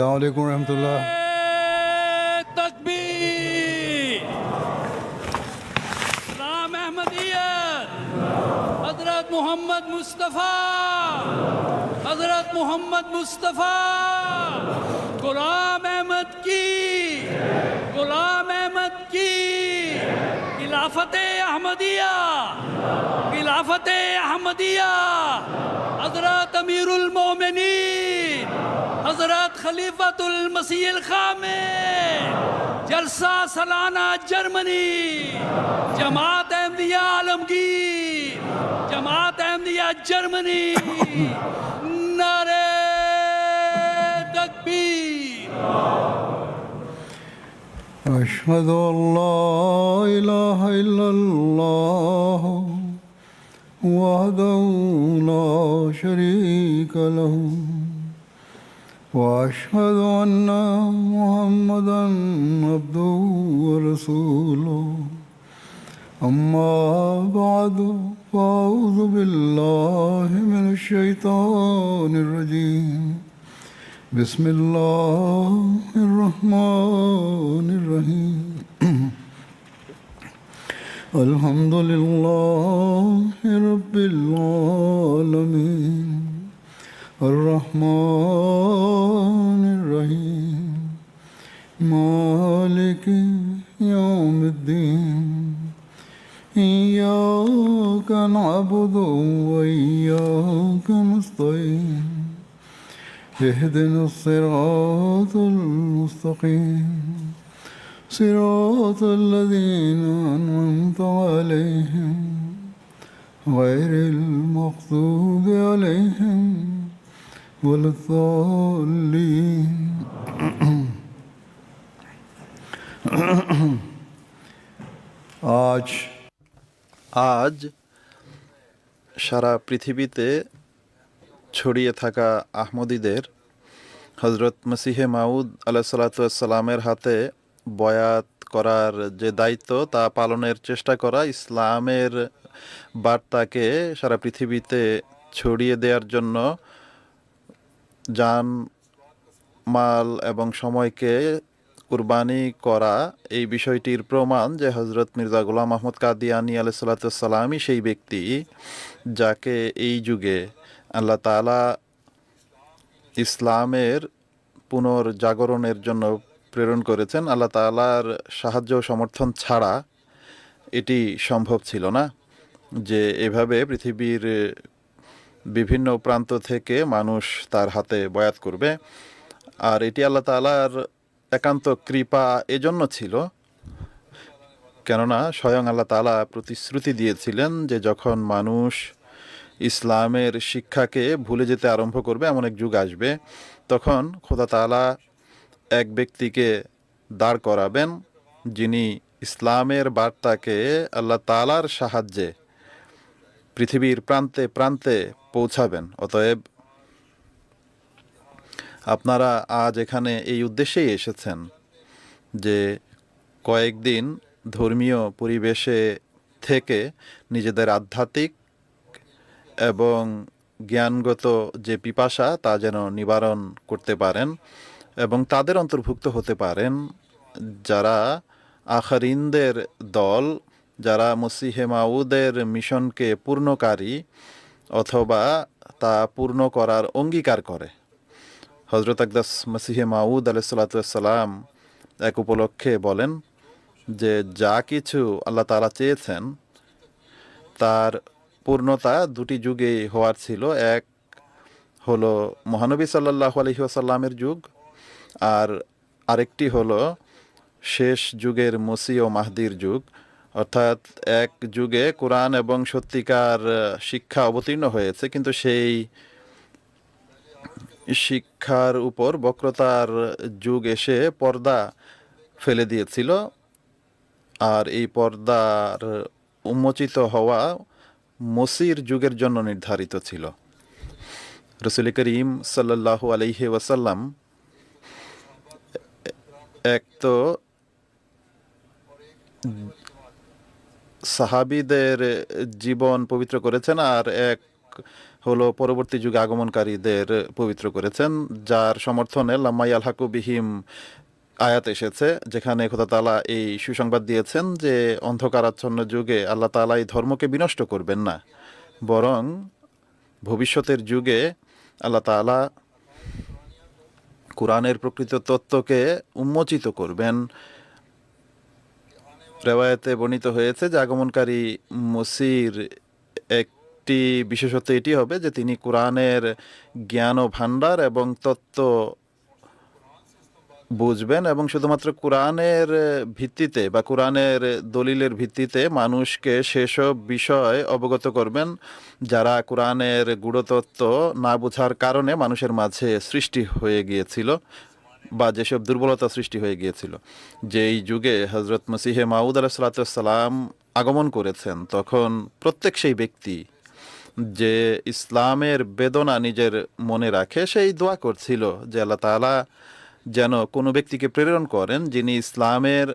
अस्सलाम वालेकुम रहमतुल्लाह। तकबीर। राम अहमदियत, हजरत मोहम्मद मुस्तफ़ा, हजरत मोहम्मद मुस्तफ़ा, गुलाम अहमद की, गुलाम अहमद की, खिलाफते अहमदिया, खिलाफते अहमदिया, हजरत अमीरुल मोमिनीन, हजरत खलीफतुल मसीह खामिल, जलसा सालाना जर्मनी, जमात अहमदिया आलमगीर, जमात अहमदिया जर्मनी, नारे तकबीर। अशहदु अल्ला इलाहा इल्लल्लाह वहदहु ला शरीका लहु वअशहदु अन्ना मुहम्मदन अब्दुहु व रसूलुहु। अम्मा बअदु फ़अऊज़ु बिल्लाहि मिनश शैतानिर रजीम। बिस्मिल्लाहिर रहमानिर रहीम। अल्हम्दुलिल्लाहि रब्बिल आलमीन अर्रहमानिर रहीम मालिकि यौमिद्दीन इय्याका नअबुदु व इय्याका नस्तईन इहदिनस सिरातल मुस्तकीम सिरातल लज़ीना अनअमता अलैहिम गैरिल मग़ज़ूबि अलैहिम वलद्दाल्लीन। আজ সারা পৃথিবীতে ছড়িয়ে থাকা আহমদীদের হজরত মসিহে মাউদ আলাইহিসসালামের হাতে বয়াত করার যে দায়িত্ব তা পালনের চেষ্টা করা, ইসলামের বার্তাকে সারা পৃথিবীতে ছড়িয়ে দেওয়ার জন্য জান, মাল এবং সময়কে কুরবানি করা, এই বিষয়টির প্রমাণ যে হজরত মির্জা গোলাম আহমদ কাদিয়ানী আলাইহিসসালামই সেই ব্যক্তি যাকে এই যুগে আল্লাহ তাআলা ইসলামের পুনর্জাগরণের জন্য প্রেরণ করেছেন। আল্লাহ তাআলার সাহায্য সমর্থন ছাড়া এটি সম্ভব ছিল না যে এভাবে পৃথিবীর বিভিন্ন প্রান্ত থেকে মানুষ তার হাতে বয়াত করবে। আর এটি আল্লাহ তাআলার একান্ত কৃপা এজন্য ছিল কেননা স্বয়ং আল্লাহ তাআলা প্রতিশ্রুতি দিয়েছিলেন যে যখন মানুষ ইসলামের শিক্ষাকে ভুলে যেতে আরম্ভ করবে, এমন এক যুগ আসবে, তখন খোদা তাআলা এক ব্যক্তিকে দাঁড় করাবেন যিনি ইসলামের বার্তাকে আল্লাহ তাআলার সাহায্যে পৃথিবীর প্রান্তে প্রান্তে পৌঁছাবেন। অতএব আপনারা আজ এখানে এই উদ্দেশ্যেই এসেছেন যে কয়েকদিন ধর্মীয় পরিবেশে থেকে নিজেদের আধ্যাত্মিক এবং জ্ঞানগত যে পিপাসা তা যেন নিবারণ করতে পারেন এবং তাদের অন্তর্ভুক্ত হতে পারেন যারা আখরিনদের দল, যারা মসিহে মাউদের মিশনকে পূর্ণকারী অথবা তা পূর্ণ করার অঙ্গীকার করে। হজরত আকদাস মসিহে মাউদ আলাইহিসসালাম এক উপলক্ষে বলেন যে যা কিছু আল্লাহ তাআলা চেয়েছেন তার পূর্ণতা দুটি যুগে হওয়ার ছিল। এক হলো মহানবী সাল্লাল্লাহু আলাইহি ওয়াসাল্লামের যুগ, আর আরেকটি হলো শেষ যুগের মসিহ ও মাহদির যুগ। অর্থাৎ এক যুগে কোরআন এবং সত্যিকার শিক্ষা অবতীর্ণ হয়েছে, কিন্তু সেই শিক্ষার উপর বক্রতার যুগ এসে পর্দা ফেলে দিয়েছিল, আর এই পর্দার উন্মোচিত হওয়া মসির যুগের জন্য নির্ধারিত ছিল। রাসূল করিম সাল্লাল্লাহু আলাইহি ওয়াসাল্লাম এক তো সাহাবীদের জীবন পবিত্র করেছেন, আর এক হলো পরবর্তী যুগে আগমনকারীদের পবিত্র করেছেন, যার সমর্থনে লাম্মাই আল হাকু বিহিম আয়াত এসেছে, যেখানে খোদা তাআলা এই সুসংবাদ দিয়েছেন যে অন্ধকারাচ্ছন্ন যুগে আল্লাহ তাআলা এই ধর্মকে বিনষ্ট করবেন না, বরং ভবিষ্যতের যুগে আল্লাহ তাআলা কোরআনের প্রকৃত তত্ত্বকে উন্মোচিত করবেন। রেওয়ায়েতে বর্ণিত হয়েছে যে আগমনকারী মসির একটি বিশেষত্ব এটি হবে যে তিনি কোরআনের জ্ঞান ও ভাণ্ডার এবং তত্ত্ব বুঝবেন এবং শুধুমাত্র কোরআনের ভিত্তিতে বা কোরআনের দলিলের ভিত্তিতে মানুষকে সেসব বিষয় অবগত করবেন যারা কোরআনের গূঢ়তত্ত্ব না বোঝার কারণে মানুষের মাঝে সৃষ্টি হয়ে গিয়েছিল বা যেসব দুর্বলতা সৃষ্টি হয়ে গিয়েছিল। যেই যুগে হজরত মসিহে মাউদ আলাইহিসসালাম আগমন করেছেন, তখন প্রত্যেক সেই ব্যক্তি যে ইসলামের বেদনা নিজের মনে রাখে সেই দোয়া করছিল যে আল্লাহ তাআলা যেন কোনো ব্যক্তিকে প্রেরণ করেন যিনি ইসলামের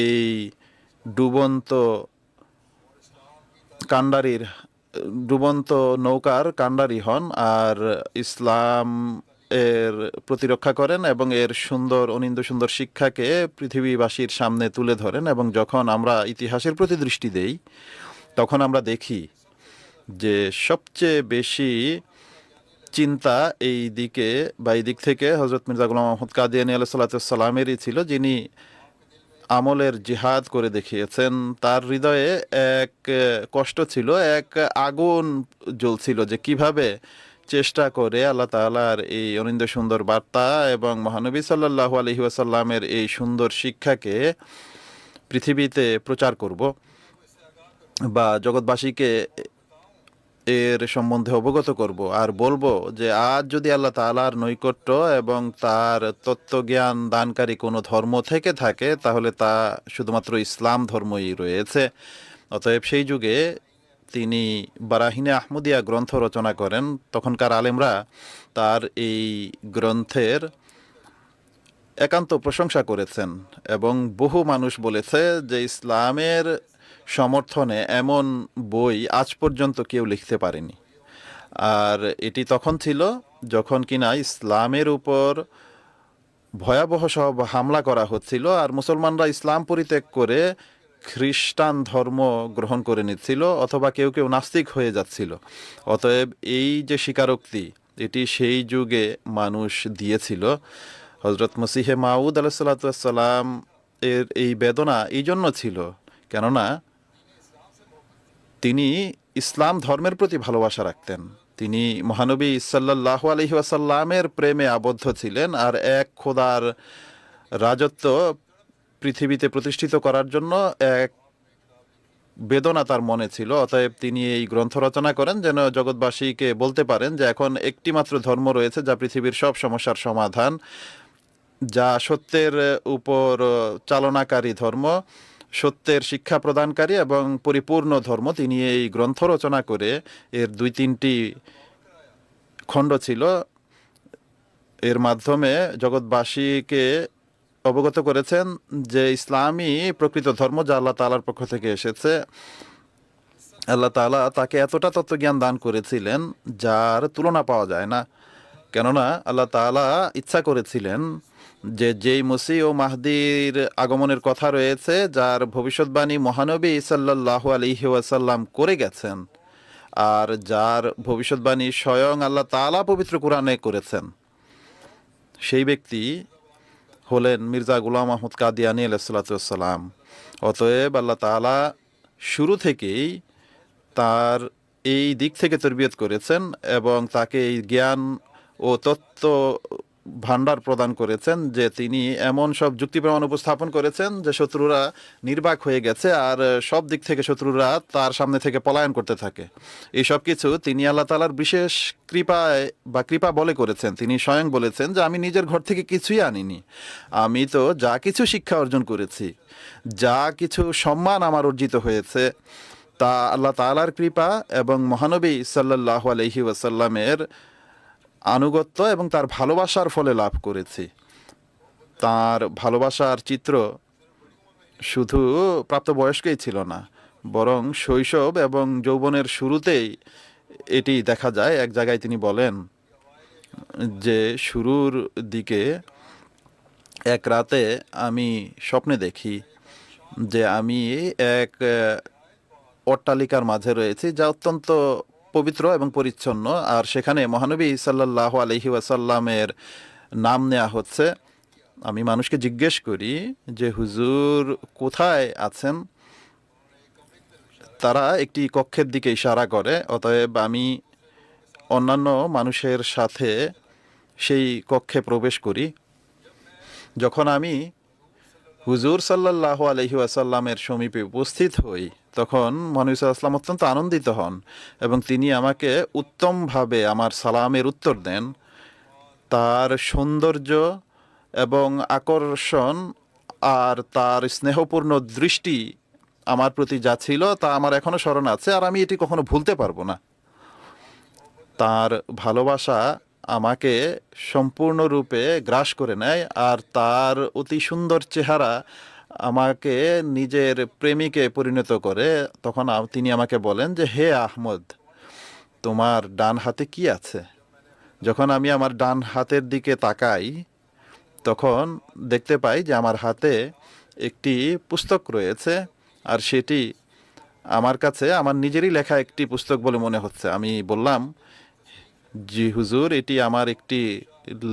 এই ডুবন্ত নৌকার কাণ্ডারি হন আর ইসলাম এর প্রতিরক্ষা করেন এবং এর অনিন্দ্য সুন্দর শিক্ষাকে পৃথিবীবাসীর সামনে তুলে ধরেন। এবং যখন আমরা ইতিহাসের প্রতি দৃষ্টি দেই তখন আমরা দেখি যে সবচেয়ে বেশি চিন্তা এই দিক থেকে হজরত মির্জা গোলাম আহমদ কাদিয়ানী আলাইহিস সালামেরই ছিল, যিনি আমলের জিহাদ করে দেখিয়েছেন। তার হৃদয়ে এক কষ্ট ছিল, এক আগুন জ্বলছিল যে কিভাবে চেষ্টা করে আল্লাহ তাআলার এই অনিন্দ্য সুন্দর বার্তা এবং মহানবী সাল্লাল্লাহু আলাইহি ওয়াসাল্লামের এই সুন্দর শিক্ষাকে পৃথিবীতে প্রচার করব বা জগৎবাসীকে এর সম্বন্ধে অবগত করব আর বলবো যে আজ যদি আল্লাহ তাআলার নৈকট্য এবং তার তত্ত্বজ্ঞান দানকারী কোনো ধর্ম থেকে থাকে তাহলে তা শুধুমাত্র ইসলাম ধর্মই রয়েছে। অতএব সেই যুগে তিনি বারাহিনে আহমদিয়া গ্রন্থ রচনা করেন। তখনকার আলেমরা তার এই গ্রন্থের একান্ত প্রশংসা করেছেন এবং বহু মানুষ বলেছে যে ইসলামের সমর্থনে এমন বই আজ পর্যন্ত কেউ লিখতে পারেনি। আর এটি তখন ছিল যখন কিনা ইসলামের উপর ভয়াবহ সব হামলা করা হচ্ছিল আর মুসলমানরা ইসলাম পরিত্যাগ করে খ্রিস্টান ধর্ম গ্রহণ করে নিচ্ছিল অথবা কেউ কেউ নাস্তিক হয়ে যাচ্ছিল। অতএব এই যে স্বীকারোক্তি এটি সেই যুগে মানুষ দিয়েছিল। হজরত মসিহে মাউদ আলাইহিসসালাম এর এই বেদনা এই জন্য ছিল কেননা তিনি ইসলাম ধর্মের প্রতি ভালোবাসা রাখতেন। তিনি মহানবী সাল্লাল্লাহু আলাইহি ওয়াসাল্লামের প্রেমে আবদ্ধ ছিলেন আর এক খোদার রাজত্ব পৃথিবীতে প্রতিষ্ঠিত করার জন্য এক বেদনা তার মনে ছিল। অতএব তিনি এই গ্রন্থ রচনা করেন যেন জগৎবাসীকে বলতে পারেন যে এখন একটি মাত্র ধর্ম রয়েছে যা পৃথিবীর সব সমস্যার সমাধান, যা সত্যের উপর চালনাকারী ধর্ম, সত্যের শিক্ষা প্রদানকারী এবং পরিপূর্ণ ধর্ম। তিনি এই গ্রন্থ রচনা করে এর 2-3টি খণ্ড ছিল, এর মাধ্যমে জগৎবাসীকে অবগত করেছেন যে ইসলামই প্রকৃত ধর্ম যা আল্লাহ তাআলার পক্ষ থেকে এসেছে। আল্লাহ তাআলা তাকে এতটা তত্ত্বজ্ঞান দান করেছিলেন যার তুলনা পাওয়া যায় না, কেননা আল্লাহ তাআলা ইচ্ছা করেছিলেন যে যেই মসিহ ও মাহদির আগমনের কথা রয়েছে যার ভবিষ্যৎবাণী মহানবী সাল্লাল্লাহু আলাইহি ওয়াসাল্লাম করে গেছেন আর যার ভবিষ্যৎবাণী স্বয়ং আল্লাহ তাআলা পবিত্র কোরআনে করেছেন, সেই ব্যক্তি হলেন মির্জা গোলাম আহমদ কাদিয়ানী আলাইহিসসালাম। অতএব আল্লাহ তাআলা শুরু থেকেই তার এই দিক থেকে তরবিয়ত করেছেন এবং তাকে এই জ্ঞান ও তত্ত্ব ভাণ্ডার প্রদান করেছেন যে তিনি এমন সব যুক্তি প্রমাণ উপস্থাপন করেছেন যে শত্রুরা নির্বাক হয়ে গেছে আর সব দিক থেকে শত্রুরা তার সামনে থেকে পলায়ন করতে থাকে। এই সব কিছু তিনি আল্লাহ তাআলার বিশেষ কৃপায় বা কৃপা বলে করেছেন। তিনি স্বয়ং বলেছেন যে আমি নিজের ঘর থেকে কিছুই আনিনি, আমি তো যা কিছু শিক্ষা অর্জন করেছি, যা কিছু সম্মান আমার অর্জিত হয়েছে তা আল্লাহ তাআলার কৃপা এবং মহানবী সাল্লাল্লাহু আলাইহি ওয়াসাল্লামের আনুগত্য এবং তার ভালোবাসার ফলে লাভ করেছি। তার ভালোবাসার চিত্র শুধু প্রাপ্তবয়স্কই ছিল না, বরং শৈশব এবং যৌবনের শুরুতেই এটি দেখা যায়। এক জায়গায় তিনি বলেন যে শুরুর দিকে এক রাতে আমি স্বপ্নে দেখি যে আমি এক অট্টালিকার মাঝে রয়েছি যা অত্যন্ত পবিত্র এবং পরিচ্ছন্ন, আর সেখানে মহানবী সাল্লাল্লাহু আলাইহি ওয়াসাল্লামের নাম নেওয়া হচ্ছে। আমি মানুষকে জিজ্ঞেস করি যে হুজুর কোথায় আছেন? তারা একটি কক্ষের দিকে ইশারা করে, অতএব আমি অন্যান্য মানুষের সাথে সেই কক্ষে প্রবেশ করি। যখন আমি হুজুর সাল্লাল্লাহু আলাইহি ওয়াসাল্লামের সমীপে উপস্থিত হই, তখন মহানবী সাল্লাল্লাহু আলাইহি ওয়াসাল্লাম অত্যন্ত আনন্দিত হন এবং তিনি আমাকে উত্তমভাবে আমার সালামের উত্তর দেন। তার সৌন্দর্য এবং আকর্ষণ আর তার স্নেহপূর্ণ দৃষ্টি আমার প্রতি যা ছিল তা আমার এখনো স্মরণ আছে, আর আমি এটি কখনো ভুলতে পারবো না। তার ভালোবাসা আমাকে সম্পূর্ণরূপে গ্রাস করে নেয়, আর তার অতি সুন্দর চেহারা আমাকে নিজের প্রেমিকে পরিণত করে। তখন তিনি আমাকে বলেন যে হে আহমদ, তোমার ডান হাতে কি আছে? যখন আমি আমার ডান হাতের দিকে তাকাই, তখন দেখতে পাই যে আমার হাতে একটি পুস্তক রয়েছে, আর সেটি আমার কাছে আমার নিজেরই লেখা একটি পুস্তক বলে মনে হচ্ছে। আমি বললাম, জি হুজুর, এটি আমার একটি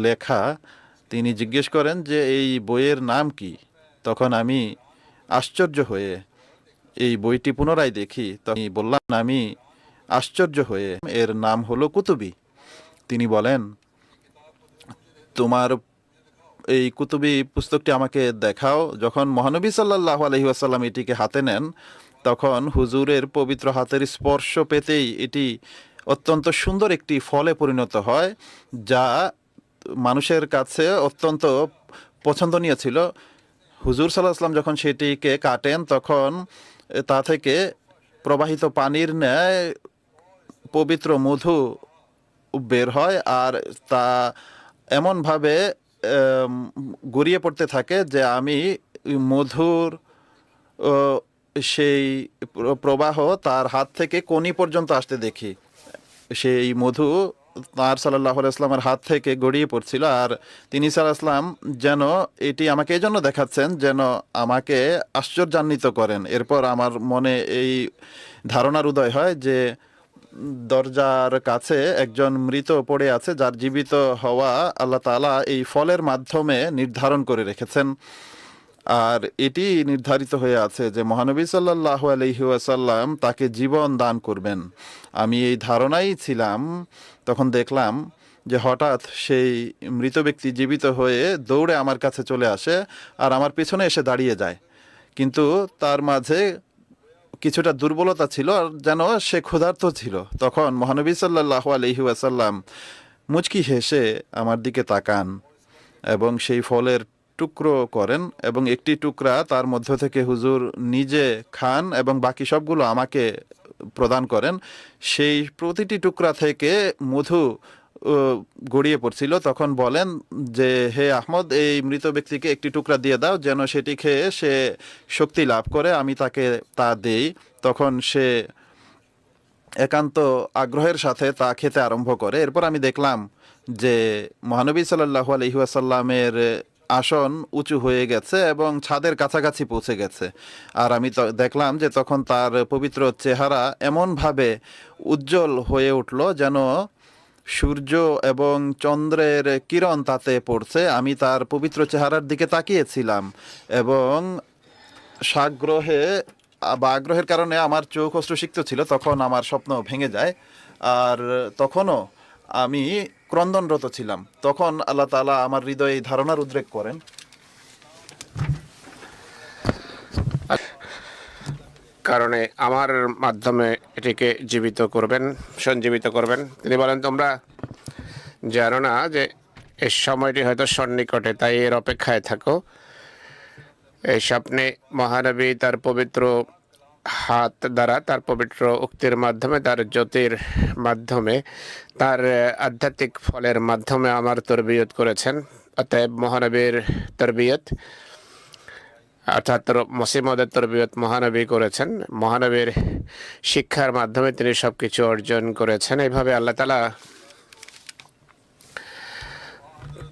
লেখা। তিনি জিজ্ঞেস করেন যে এই বইয়ের নাম কি? তখন আমি আশ্চর্য হয়ে এই বইটি পুনরায় দেখি। তখন বললাম, আমি আশ্চর্য হয়ে, এর নাম হলো কুতুবী। তিনি বলেন, তোমার এই কুতুবী পুস্তকটি আমাকে দেখাও। যখন মহানবী সাল্লাল্লাহু আলাইহি ওয়াসাল্লাম এটিকে হাতে নেন, তখন হুজুরের পবিত্র হাতের স্পর্শ পেতেই এটি অত্যন্ত সুন্দর একটি ফলে পরিণত হয়, যা মানুষের কাছে অত্যন্ত পছন্দনীয় ছিল। হুজুর সাল্লাল্লাহু আলাইহি ওয়াসাল্লাম যখন সেটিকে কাটেন, তখন তা থেকে প্রবাহিত পানির ন্যায় পবিত্র মধু বের হয়, আর তা এমনভাবে গড়িয়ে পড়তে থাকে যে আমি মধুর সেই প্রবাহ তার হাত থেকে কোনি পর্যন্ত আসতে দেখি। সেই মধু তার সাল্লাল্লাহু আলাইহি ওয়াসাল্লামের হাত থেকে গড়িয়ে পড়ছিল, আর তিনি সাল্লাল্লাহু আলাইহি ওয়াসাল্লাম যেন এটি আমাকে এই জন্য দেখাচ্ছেন যেন আমাকে আশ্চর্যান্বিত করেন। এরপর আমার মনে এই ধারণার উদয় হয় যে দরজার কাছে একজন মৃত পড়ে আছে, যার জীবিত হওয়া আল্লাহ তাআলা এই ফলের মাধ্যমে নির্ধারণ করে রেখেছেন। আর এটি নির্ধারিত হয়ে আছে যে মহানবী সাল্লাল্লাহু আলাইহি ওয়াসাল্লাম তাকে জীবন দান করবেন। আমি এই ধারণাই ছিলাম। তখন দেখলাম যে হঠাৎ সেই মৃত ব্যক্তি জীবিত হয়ে দৌড়ে আমার কাছে চলে আসে আর আমার পেছনে এসে দাঁড়িয়ে যায়, কিন্তু তার মাঝে কিছুটা দুর্বলতা ছিল, আর যেন সে ক্ষুধার্ত ছিল। তখন মহানবী সাল্লাল্লাহু আলাইহি ওয়াসাল্লাম মুচকি হেসে আমার দিকে তাকান এবং সেই ফলের টুকরো করেন, এবং একটি টুকরা তার মধ্য থেকে হুজুর নিজে খান এবং বাকি সবগুলো আমাকে প্রদান করেন। সেই প্রতিটি টুকরা থেকে মধু গড়িয়ে পড়ছিল। তখন বলেন যে হে আহমদ, এই মৃত ব্যক্তিকে একটি টুকরা দিয়ে দাও যেন সেটি খেয়ে সে শক্তি লাভ করে। আমি তাকে তা দেই। তখন সে একান্ত আগ্রহের সাথে তা খেতে আরম্ভ করে। এরপর আমি দেখলাম যে মহানবী সাল্লাল্লাহু আলাইহি ওয়াসাল্লামের আসন উঁচু হয়ে গেছে এবং ছাদের কাছাকাছি পৌঁছে গেছে। আর আমি দেখলাম যে তখন তার পবিত্র চেহারা এমনভাবে উজ্জ্বল হয়ে উঠল যেন সূর্য এবং চন্দ্রের কিরণ তাতে পড়ছে। আমি তার পবিত্র চেহারার দিকে তাকিয়েছিলাম এবং সাগ্রহে বা আগ্রহের কারণে আমার চোখ অশ্রুসিক্ত ছিল। তখন আমার স্বপ্ন ভেঙে যায়, আর তখনও আমি ক্রন্দনরত ছিলাম। তখন আল্লাহ তাআলা আমার হৃদয়ে ধারণার উদ্রেক করেন। কারণে আমার মাধ্যমে এটিকে জীবিত করবেন, সঞ্জীবিত করবেন। তিনি বলেন, তোমরা জানো না যে এই সময়টি হয়তো সন্নিকটে, তাই এর অপেক্ষায় থাকো। এই স্বপ্নে মহানবী তার পবিত্র হাত দ্বারা, তার পবিত্র উক্তির মাধ্যমে, তার জ্যোতির মাধ্যমে, তার আধ্যাত্মিক ফলের মাধ্যমে আমার তরবিয়ত করেছেন। অতএব মহানবীর তরবিয়ত অর্থাৎ মসিমদের তরবিয়ত মহানবী করেছেন, মহানবীর শিক্ষার মাধ্যমে তিনি সবকিছু অর্জন করেছেন। এইভাবে আল্লাহ তাআলা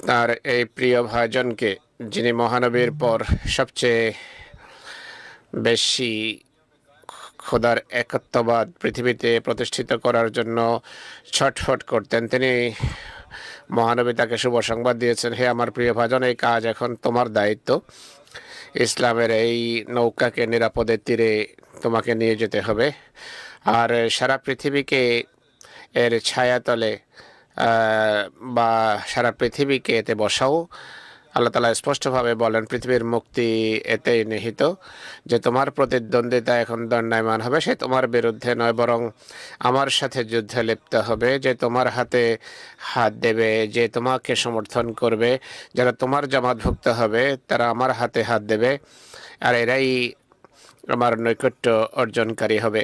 তার এই প্রিয় ভাইজনকে, যিনি মহানবীর পর সবচেয়ে বেশি খোদার একত্ববাদ পৃথিবীতে প্রতিষ্ঠিত করার জন্য ছটফট করতেন, তিনি মহানবী তাকে শুভ সংবাদ দিয়েছেন, হে আমার প্রিয় ভাজন, এই কাজ এখন তোমার দায়িত্ব। ইসলামের এই নৌকাকে নিরাপদে তীরে তোমাকে নিয়ে যেতে হবে, আর সারা পৃথিবীকে এর ছায়াতলে বা সারা পৃথিবীকে এতে বসাও। আল্লাহ তাআলা স্পষ্টভাবে বলেন, পৃথিবীর মুক্তি এতেই নিহিত যে তোমার প্রতিদ্বন্দ্বিতা এখন দণ্ডায়মান হবে, সে তোমার বিরুদ্ধে নয়, বরং আমার সাথে যুদ্ধে লিপ্ত হবে। যে তোমার হাতে হাত দেবে, যে তোমাকে সমর্থন করবে, যারা তোমার জামাতভুক্ত হবে, তারা আমার হাতে হাত দেবে, আর এরাই আমার নৈকট্য অর্জনের হবে।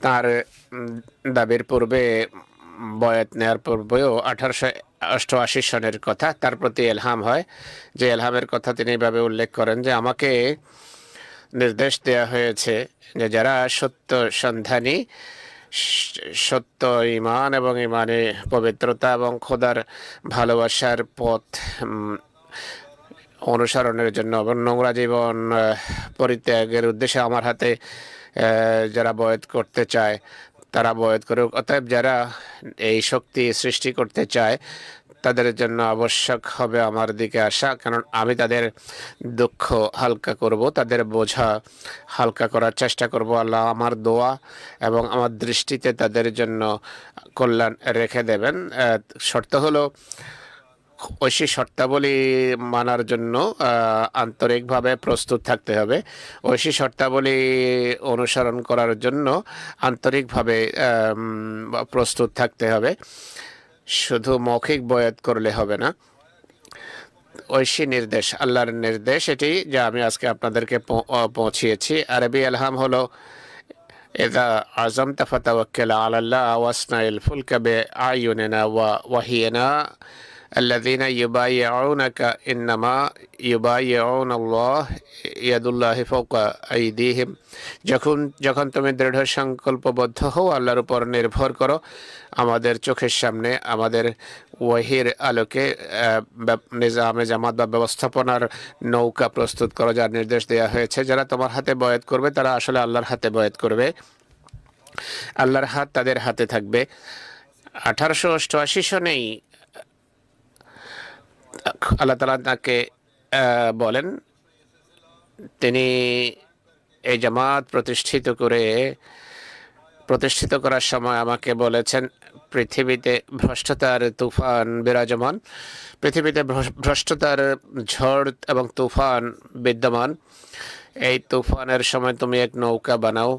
তার দাবির পূর্বে, বয়াত নেয়ার পূর্বেও 1888 সনের কথা তার প্রতি এলহাম হয়, যে এলহামের কথা তিনি এভাবে উল্লেখ করেন যে আমাকে নির্দেশ দেওয়া হয়েছে যে যারা সত্য সন্ধানী, সত্য ঈমান এবং ঈমানে পবিত্রতা এবং খোদার ভালোবাসার পথ অনুসরণের জন্য এবং নোংরা জীবন পরিত্যাগের উদ্দেশ্যে আমার হাতে যারা বয়াত করতে চায় তারা বয়াত করুক। অতএব যারা এই শক্তি সৃষ্টি করতে চায় তাদের জন্য আবশ্যক হবে আমার দিকে আসা, কারণ আমি তাদের দুঃখ হালকা করব, তাদের বোঝা হালকা করার চেষ্টা করব। আল্লাহ আমার দোয়া এবং আমার দৃষ্টিতে তাদের জন্য কল্যাণ রেখে দেবেন। শর্ত হলো ঐশী শর্তাবলী মানার জন্য আন্তরিকভাবে প্রস্তুত থাকতে হবে, ঐশী শর্তাবলী অনুসরণ করার জন্য আন্তরিকভাবে প্রস্তুত থাকতে হবে। শুধু মৌখিক বয়াত করলে হবে না। ঐশী নির্দেশ, আল্লাহর নির্দেশ, এটি যা আমি আজকে আপনাদেরকে পৌঁছিয়েছি। আরবি এলহাম হলো ইযা আযামতা ফাতাওয়াক্কাল আলাল্লাহ ওয়াসনাইল ফুলকা বিআয়ুনিনা ওয়া ওয়াহিয়ানা আল্লাযীনা ইউবাইয়ুনাকা ইন্নামা ইউবাইয়ুনাল্লাহ ইয়াদুল্লাহি ফাওকা আইদিহিম। যখন তুমি দৃঢ় সংকল্পবদ্ধ হও, আল্লাহর উপর নির্ভর করো, আমাদের চোখের সামনে আমাদের ওয়াহির আলোকে নিজামে জামাত বা ব্যবস্থাপনার নৌকা প্রস্তুত করো, যার নির্দেশ দেওয়া হয়েছে। যারা তোমার হাতে বয়াত করবে তারা আসলে আল্লাহর হাতে বয়াত করবে, আল্লাহর হাত তাদের হাতে থাকবে। 1888 সনেই আল্লাহ তাআলা তাকে বলেন, তিনি এই জামাত প্রতিষ্ঠিত করার সময় আমাকে বলেছেন, পৃথিবীতে ভ্রষ্টতার তুফান বিরাজমান, পৃথিবীতে ভ্রষ্টতার ঝড় এবং তুফান বিদ্যমান। এই তুফানের সময় তুমি এক নৌকা বানাও,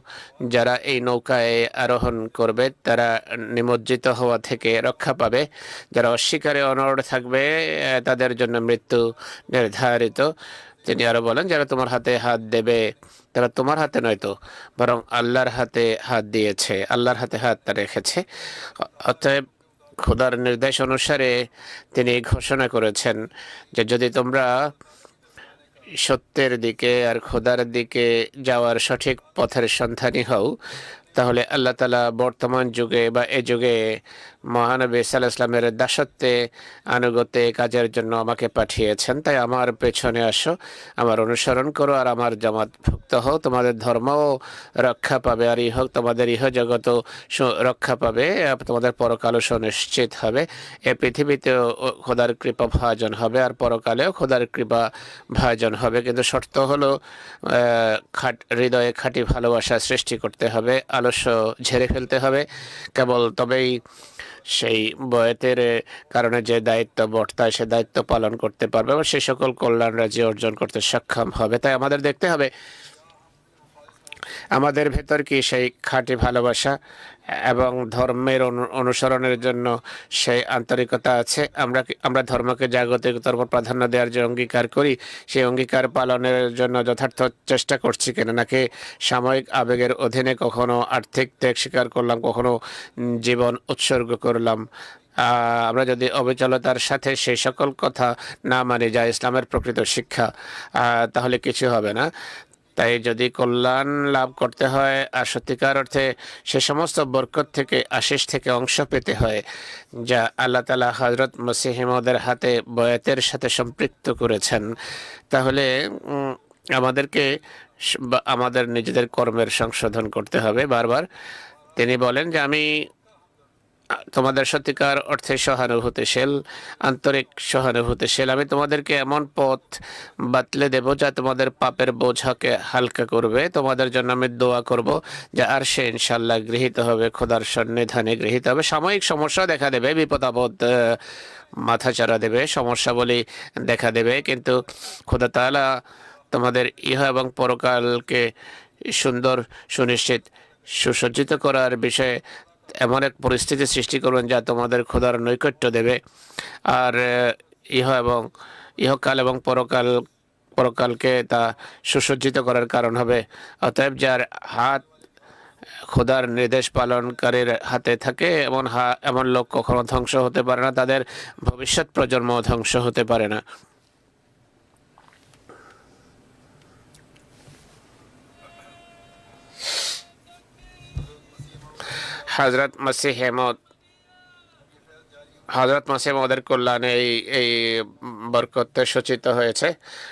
যারা এই নৌকায় আরোহণ করবে তারা নিমজ্জিত হওয়া থেকে রক্ষা পাবে, যারা অস্বীকারে অনড় থাকবে তাদের জন্য মৃত্যু নির্ধারিত। তিনি আরো বলেন, যারা তোমার হাতে হাত দেবে তারা তোমার হাতে নয়তো বরং আল্লাহর হাতে হাত দিয়েছে, আল্লাহর হাতে হাত রেখেছে। অতএব খোদার নির্দেশ অনুসারে তিনি ঘোষণা করেছেন যে যদি তোমরা সত্যের দিকে আর খোদার দিকে যাওয়ার সঠিক পথের সন্ধানী হও, তাহলে আল্লাহ তাআলা বর্তমান যুগে বা এ যুগে মহানবী সাল্লাল্লাহু আলাইহি ওয়াসাল্লামের দাসত্বে আনুগত্যে কাজের জন্য আমাকে পাঠিয়েছেন। তাই আমার পেছনে আসো, আমার অনুসরণ করো, আর আমার জামাতভুক্ত হও, তোমাদের ধর্মও রক্ষা পাবে, আর তোমাদের ইহজগতও রক্ষা পাবে, তোমাদের পরকালও সুনিশ্চিত হবে। এ পৃথিবীতেও খোদার কৃপা ভাজন হবে, আর পরকালেও খোদার কৃপা ভাজন হবে। কিন্তু শর্ত হলো হৃদয়ে খাঁটি ভালোবাসা সৃষ্টি করতে হবে, আলস্য ঝেড়ে ফেলতে হবে। কেবল তবেই সেই বয়াতের কারণে যে দায়িত্ব বর্তায় সে দায়িত্ব পালন করতে পারবে এবং সেই সকল কল্যাণ রাজি অর্জন করতে সক্ষম হবে। তাই আমাদের দেখতে হবে আমাদের ভেতর কি সেই খাঁটি ভালোবাসা এবং ধর্মের অনুসরণের জন্য সেই আন্তরিকতা আছে? আমরা ধর্মকে জাগতিকতার উপর প্রাধান্য দেওয়ার যে অঙ্গীকার করি, সেই অঙ্গীকার পালনের জন্য যথার্থ চেষ্টা করছি কিনা, নাকি সাময়িক আবেগের অধীনে কখনো আর্থিক ত্যাগ স্বীকার করলাম, কখনো জীবন উৎসর্গ করলাম? আমরা যদি অবিচলতার সাথে সেই সকল কথা না মানি যা ইসলামের প্রকৃত শিক্ষা, তাহলে কিছু হবে না। তাই যদি কল্যাণ লাভ করতে হয় আর সত্যিকার অর্থে সে সমস্ত বরকত থেকে, আশিস থেকে অংশ পেতে হয় যা আল্লাহ তাআলা হযরত মসিহ মাউদের হাতে বয়াতের সাথে সম্পৃক্ত করেছেন, তাহলে আমাদেরকে আমাদের নিজেদের কর্মের সংশোধন করতে হবে বারবার। তিনি বলেন যে আমি তোমাদের সত্যিকার অর্থে সহানুভূতিশীল, আন্তরিক সহানুভূতিশীল। আমি তোমাদেরকে এমন পথ বাতলে দেব যা তোমাদের পাপের বোঝাকে হালকা করবে। তোমাদের জন্য আমি দোয়া করব যা আর সে ইনশাল্লাহ গৃহীত হবে, খোদার সন্নিধানে গৃহীত হবে। সাময়িক সমস্যা দেখা দেবে, বিপদ আপদ মাথাচাড়া দেবে, সমস্যাবলী দেখা দেবে, কিন্তু খোদা তাআলা তোমাদের ইহ এবং পরকালকে সুন্দর, সুনিশ্চিত, সুসজ্জিত করার বিষয়ে এমন এক পরিস্থিতি সৃষ্টি করবেন যা তোমাদের খোদার নৈকট্য দেবে, আর ইহকাল এবং পরকালকে তা সুসজ্জিত করার কারণ হবে। অতএব যার হাত খোদার নির্দেশ পালনকারীর হাতে থাকে এমন লোক কখনো ধ্বংস হতে পারে না, তাদের ভবিষ্যৎ প্রজন্ম ধ্বংস হতে পারে না। হযরত মসিহ মাউদের কল্যাণে এই বরকতে সূচিত হয়েছে,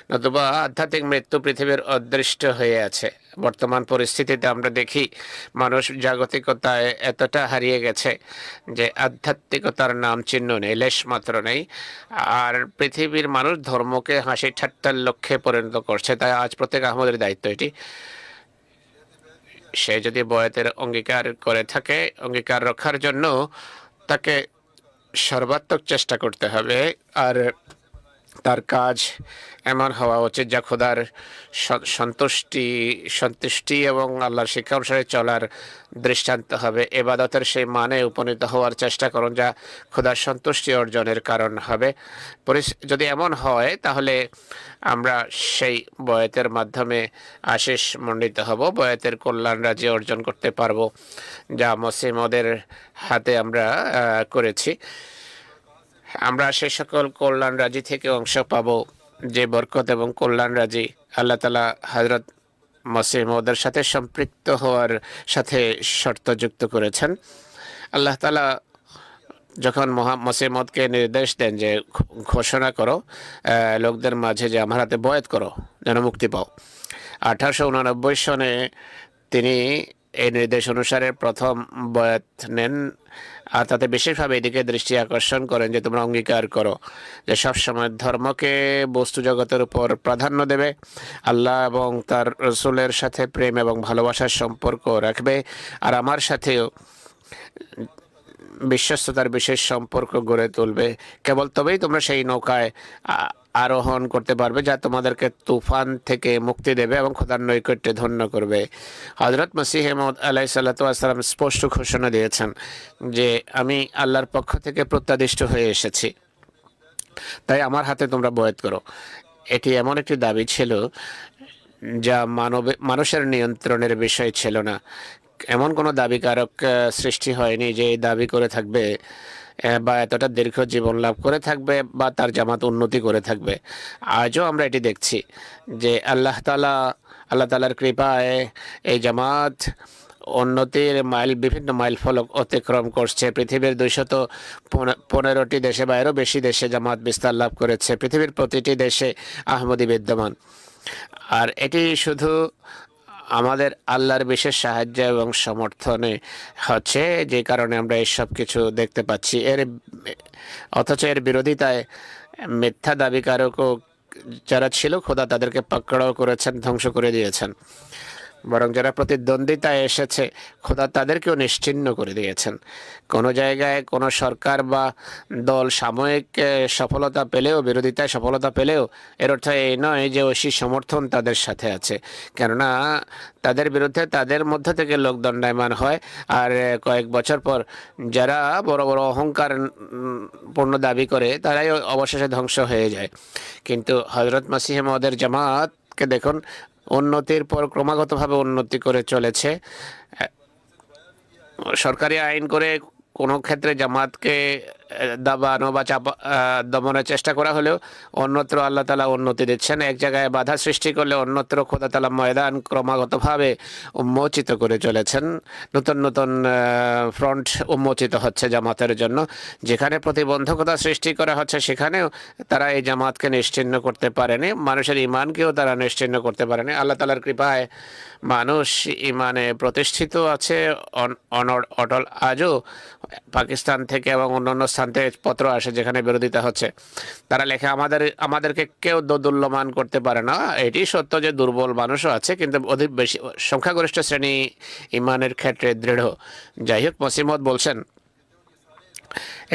নতুবা আধ্যাত্মিক মৃত্যু পৃথিবীর অদৃষ্ট হয়ে আছে। বর্তমান পরিস্থিতিতে আমরা দেখি মানুষ জাগতিকতায় এতটা হারিয়ে গেছে যে আধ্যাত্মিকতার নাম চিহ্ন নেই, লেশ মাত্র নেই। আর পৃথিবীর মানুষ ধর্মকে হাসি ঠাট্টার লক্ষ্যে পরিণত করছে। তাই আজ প্রত্যেক আহমদের দায়িত্ব এটি, সে যদি বয়াতের অঙ্গীকার করে থাকে, অঙ্গীকার রক্ষার জন্য তাকে সর্বাত্মক চেষ্টা করতে হবে। আর তার কাজ এমন হওয়া উচিত যা খোদার সন্তুষ্টি এবং আল্লাহর শিক্ষা অনুসারে চলার দৃষ্টান্ত হবে। ইবাদতের সেই মানে উপনীত হওয়ার চেষ্টা করুন যা খোদার সন্তুষ্টি অর্জনের কারণ হবে। যদি এমন হয় তাহলে আমরা সেই বয়াতের মাধ্যমে আশিস মণ্ডিত হব, বয়াতের কল্যাণ রাজি অর্জন করতে পারবো যা মসিহ মাউদের হাতে আমরা করেছি। আমরা সে সকল কল্যাণ রাজি থেকে অংশ পাব যে বরকত এবং কল্যাণ রাজি আল্লাহ তাআলা হযরত মসিহ মাউদের সাথে সম্পৃক্ত হওয়ার সাথে শর্ত যুক্ত করেছেন। আল্লাহ তাআলা যখন মসিহ মাউদকে নির্দেশ দেন যে ঘোষণা করো লোকদের মাঝে যে আমার হাতে বয়াত করো যেন মুক্তি পাও, 1889 সনে তিনি এই নির্দেশ অনুসারে প্রথম বয়াত নেন। আর তাতে বিশেষভাবে এদিকে দৃষ্টি আকর্ষণ করেন যে তোমরা অঙ্গীকার করো যে সবসময় ধর্মকে বস্তু জগতের উপর প্রাধান্য দেবে, আল্লাহ এবং তার রসুলের সাথে প্রেম এবং ভালোবাসার সম্পর্ক রাখবে, আর আমার সাথেও বিশ্বস্ততার বিশেষ সম্পর্ক গড়ে তুলবে। কেবল তবেই তোমরা সেই নৌকায় আরোহণ করতে পারবে যা তোমাদেরকে তুফান থেকে মুক্তি দেবে এবং খোদার নৈকট্যে ধন্য করবে। হযরত মসিহ মাউদ আলাইহিস সালাতু ওয়াস সালাম স্পষ্ট ঘোষণা দিয়েছেন যে আমি আল্লাহর পক্ষ থেকে প্রত্যাদিষ্ট হয়ে এসেছি, তাই আমার হাতে তোমরা বয়াত করো। এটি এমন একটি দাবি ছিল যা মানুষের নিয়ন্ত্রণের বিষয় ছিল না। এমন কোনো দাবিকারক সৃষ্টি হয়নি যে এই দাবি করে থাকবে বা এতটা দীর্ঘ জীবন লাভ করে থাকবে বা তার জামাত উন্নতি করে থাকবে। আজও আমরা এটি দেখছি যে আল্লাহ তাআলার কৃপায় এই জামাত উন্নতির বিভিন্ন মাইল ফলক অতিক্রম করছে। পৃথিবীর 215টি দেশে বা এরও বেশি দেশে জামাত বিস্তার লাভ করেছে। পৃথিবীর প্রতিটি দেশে আহমদী বিদ্যমান। আর এটি শুধু আমাদের আল্লাহর বিশেষ সাহায্য এবং সমর্থনে হচ্ছে, যে কারণে আমরা এইসব কিছু দেখতে পাচ্ছি। অথচ এর বিরোধিতায় মিথ্যা দাবিকারকও যারা ছিল খোদা তাদেরকে পাকড়াও করেছেন, ধ্বংস করে দিয়েছেন। বরং যারা প্রতিদ্বন্দ্বিতায় এসেছে খোদা তাদেরকেও নিশ্চিহ্ন করে দিয়েছেন। কোনো জায়গায় কোনো সরকার বা দল সাময়িক সফলতা পেলেও, বিরোধিতায় সফলতা পেলেও এর অর্থ এই নয় যে ঐশী সমর্থন তাদের সাথে আছে, কেননা তাদের বিরুদ্ধে তাদের মধ্য থেকে লোক দণ্ডায়মান হয়। আর কয়েক বছর পর যারা বড় বড় অহংকার পূর্ণ দাবি করে তারাই অবশেষে ধ্বংস হয়ে যায়। কিন্তু হযরত মসিহ মাউদের জামাতকে দেখুন, উন্নতির পর ক্রমাগতভাবে উন্নতি করে চলেছে। সরকারি আইন করে কোনো ক্ষেত্রে জামাতকে দাবানো বা দমনের চেষ্টা করা হলেও অন্যত্র আল্লাহ তাআলা উন্নতি দিচ্ছেন। এক জায়গায় বাধা সৃষ্টি করলে অন্যত্র খোদা তাআলা ময়দান ক্রমাগতভাবে উন্মোচিত করে চলেছেন। নতুন নতুন ফ্রন্ট উন্মোচিত হচ্ছে জামাতের জন্য। যেখানে প্রতিবন্ধকতা সৃষ্টি করা হচ্ছে সেখানেও তারা এই জামাতকে নিশ্চিহ্ন করতে পারেনি, মানুষের ইমানকেও তারা নিশ্চিহ্ন করতে পারেনি। আল্লাহ তাআলার কৃপায় মানুষ ইমানে প্রতিষ্ঠিত আছে অটল। আজও পাকিস্তান থেকে এবং অন্যান্য স্থান থেকে পত্র আসে যেখানে বিরোধিতা হচ্ছে। তারা লেখে আমাদেরকে কেউ দোদুল্যমান করতে পারে না। এটি সত্য যে দুর্বল মানুষও আছে, কিন্তু অধিক বেশি সংখ্যাগরিষ্ঠ শ্রেণী ইমানের ক্ষেত্রে দৃঢ়। যাই হোক, মসিহ মাউদ বলছেন,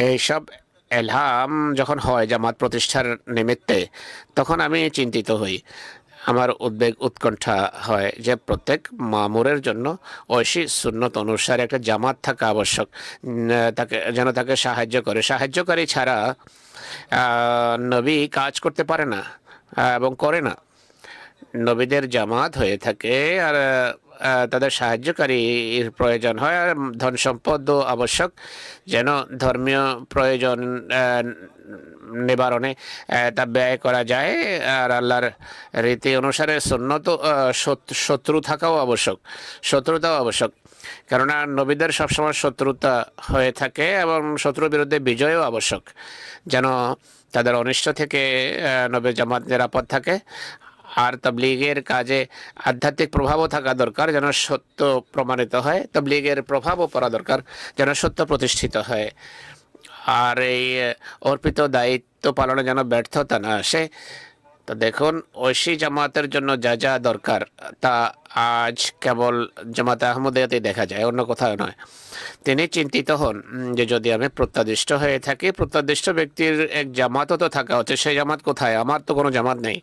এইসব এলহাম যখন হয় জামাত প্রতিষ্ঠার নিমিত্তে, তখন আমি চিন্তিত হই। আমার উদ্বেগ উৎকণ্ঠা হয় যে প্রত্যেক মামুরের জন্য ঐশী সুন্নত অনুসারে একটা জামাত থাকা আবশ্যক, তাকে সাহায্য করে। সাহায্যকারী ছাড়া নবী কাজ করতে পারে না এবং করে না। নবীদের জামাত হয়ে থাকে আর তাদের সাহায্যকারীর প্রয়োজন হয়। আর ধন সম্পদও আবশ্যক, যেন ধর্মীয় প্রয়োজন নিবারণে তা ব্যয় করা যায়। আর আল্লাহর রীতি অনুসারে সুন্নত শত্রুতাও আবশ্যক, কেননা নবীদের সবসময় শত্রুতা হয়ে থাকে এবং শত্রুর বিরুদ্ধে বিজয়ও আবশ্যক, যেন তাদের অনিষ্ট থেকে নবীর জামাত নিরাপদ থাকে। আর তাবলীগের কাজে আধ্যাত্মিক প্রভাবও থাকা দরকার, যেন সত্য প্রমাণিত হয়। তাবলীগের প্রভাবও পড়া দরকার, যেন সত্য প্রতিষ্ঠিত হয়। আর এই অর্পিত দায়িত্ব পালনে যেন ব্যর্থতা না আসে। তো দেখুন, ঐশী জামাতের জন্য যা যা দরকার তা আজ কেবল জামাতে আহমদিয়াতে দেখা যায়, অন্য কোথাও নয়। তিনি চিন্তিত হন যে যদি আমি প্রত্যাদিষ্ট হয়ে থাকি, প্রত্যাদিষ্ট ব্যক্তির এক জামাতও তো থাকা হচ্ছে, সেই জামাত কোথায়? আমার তো কোনো জামাত নেই,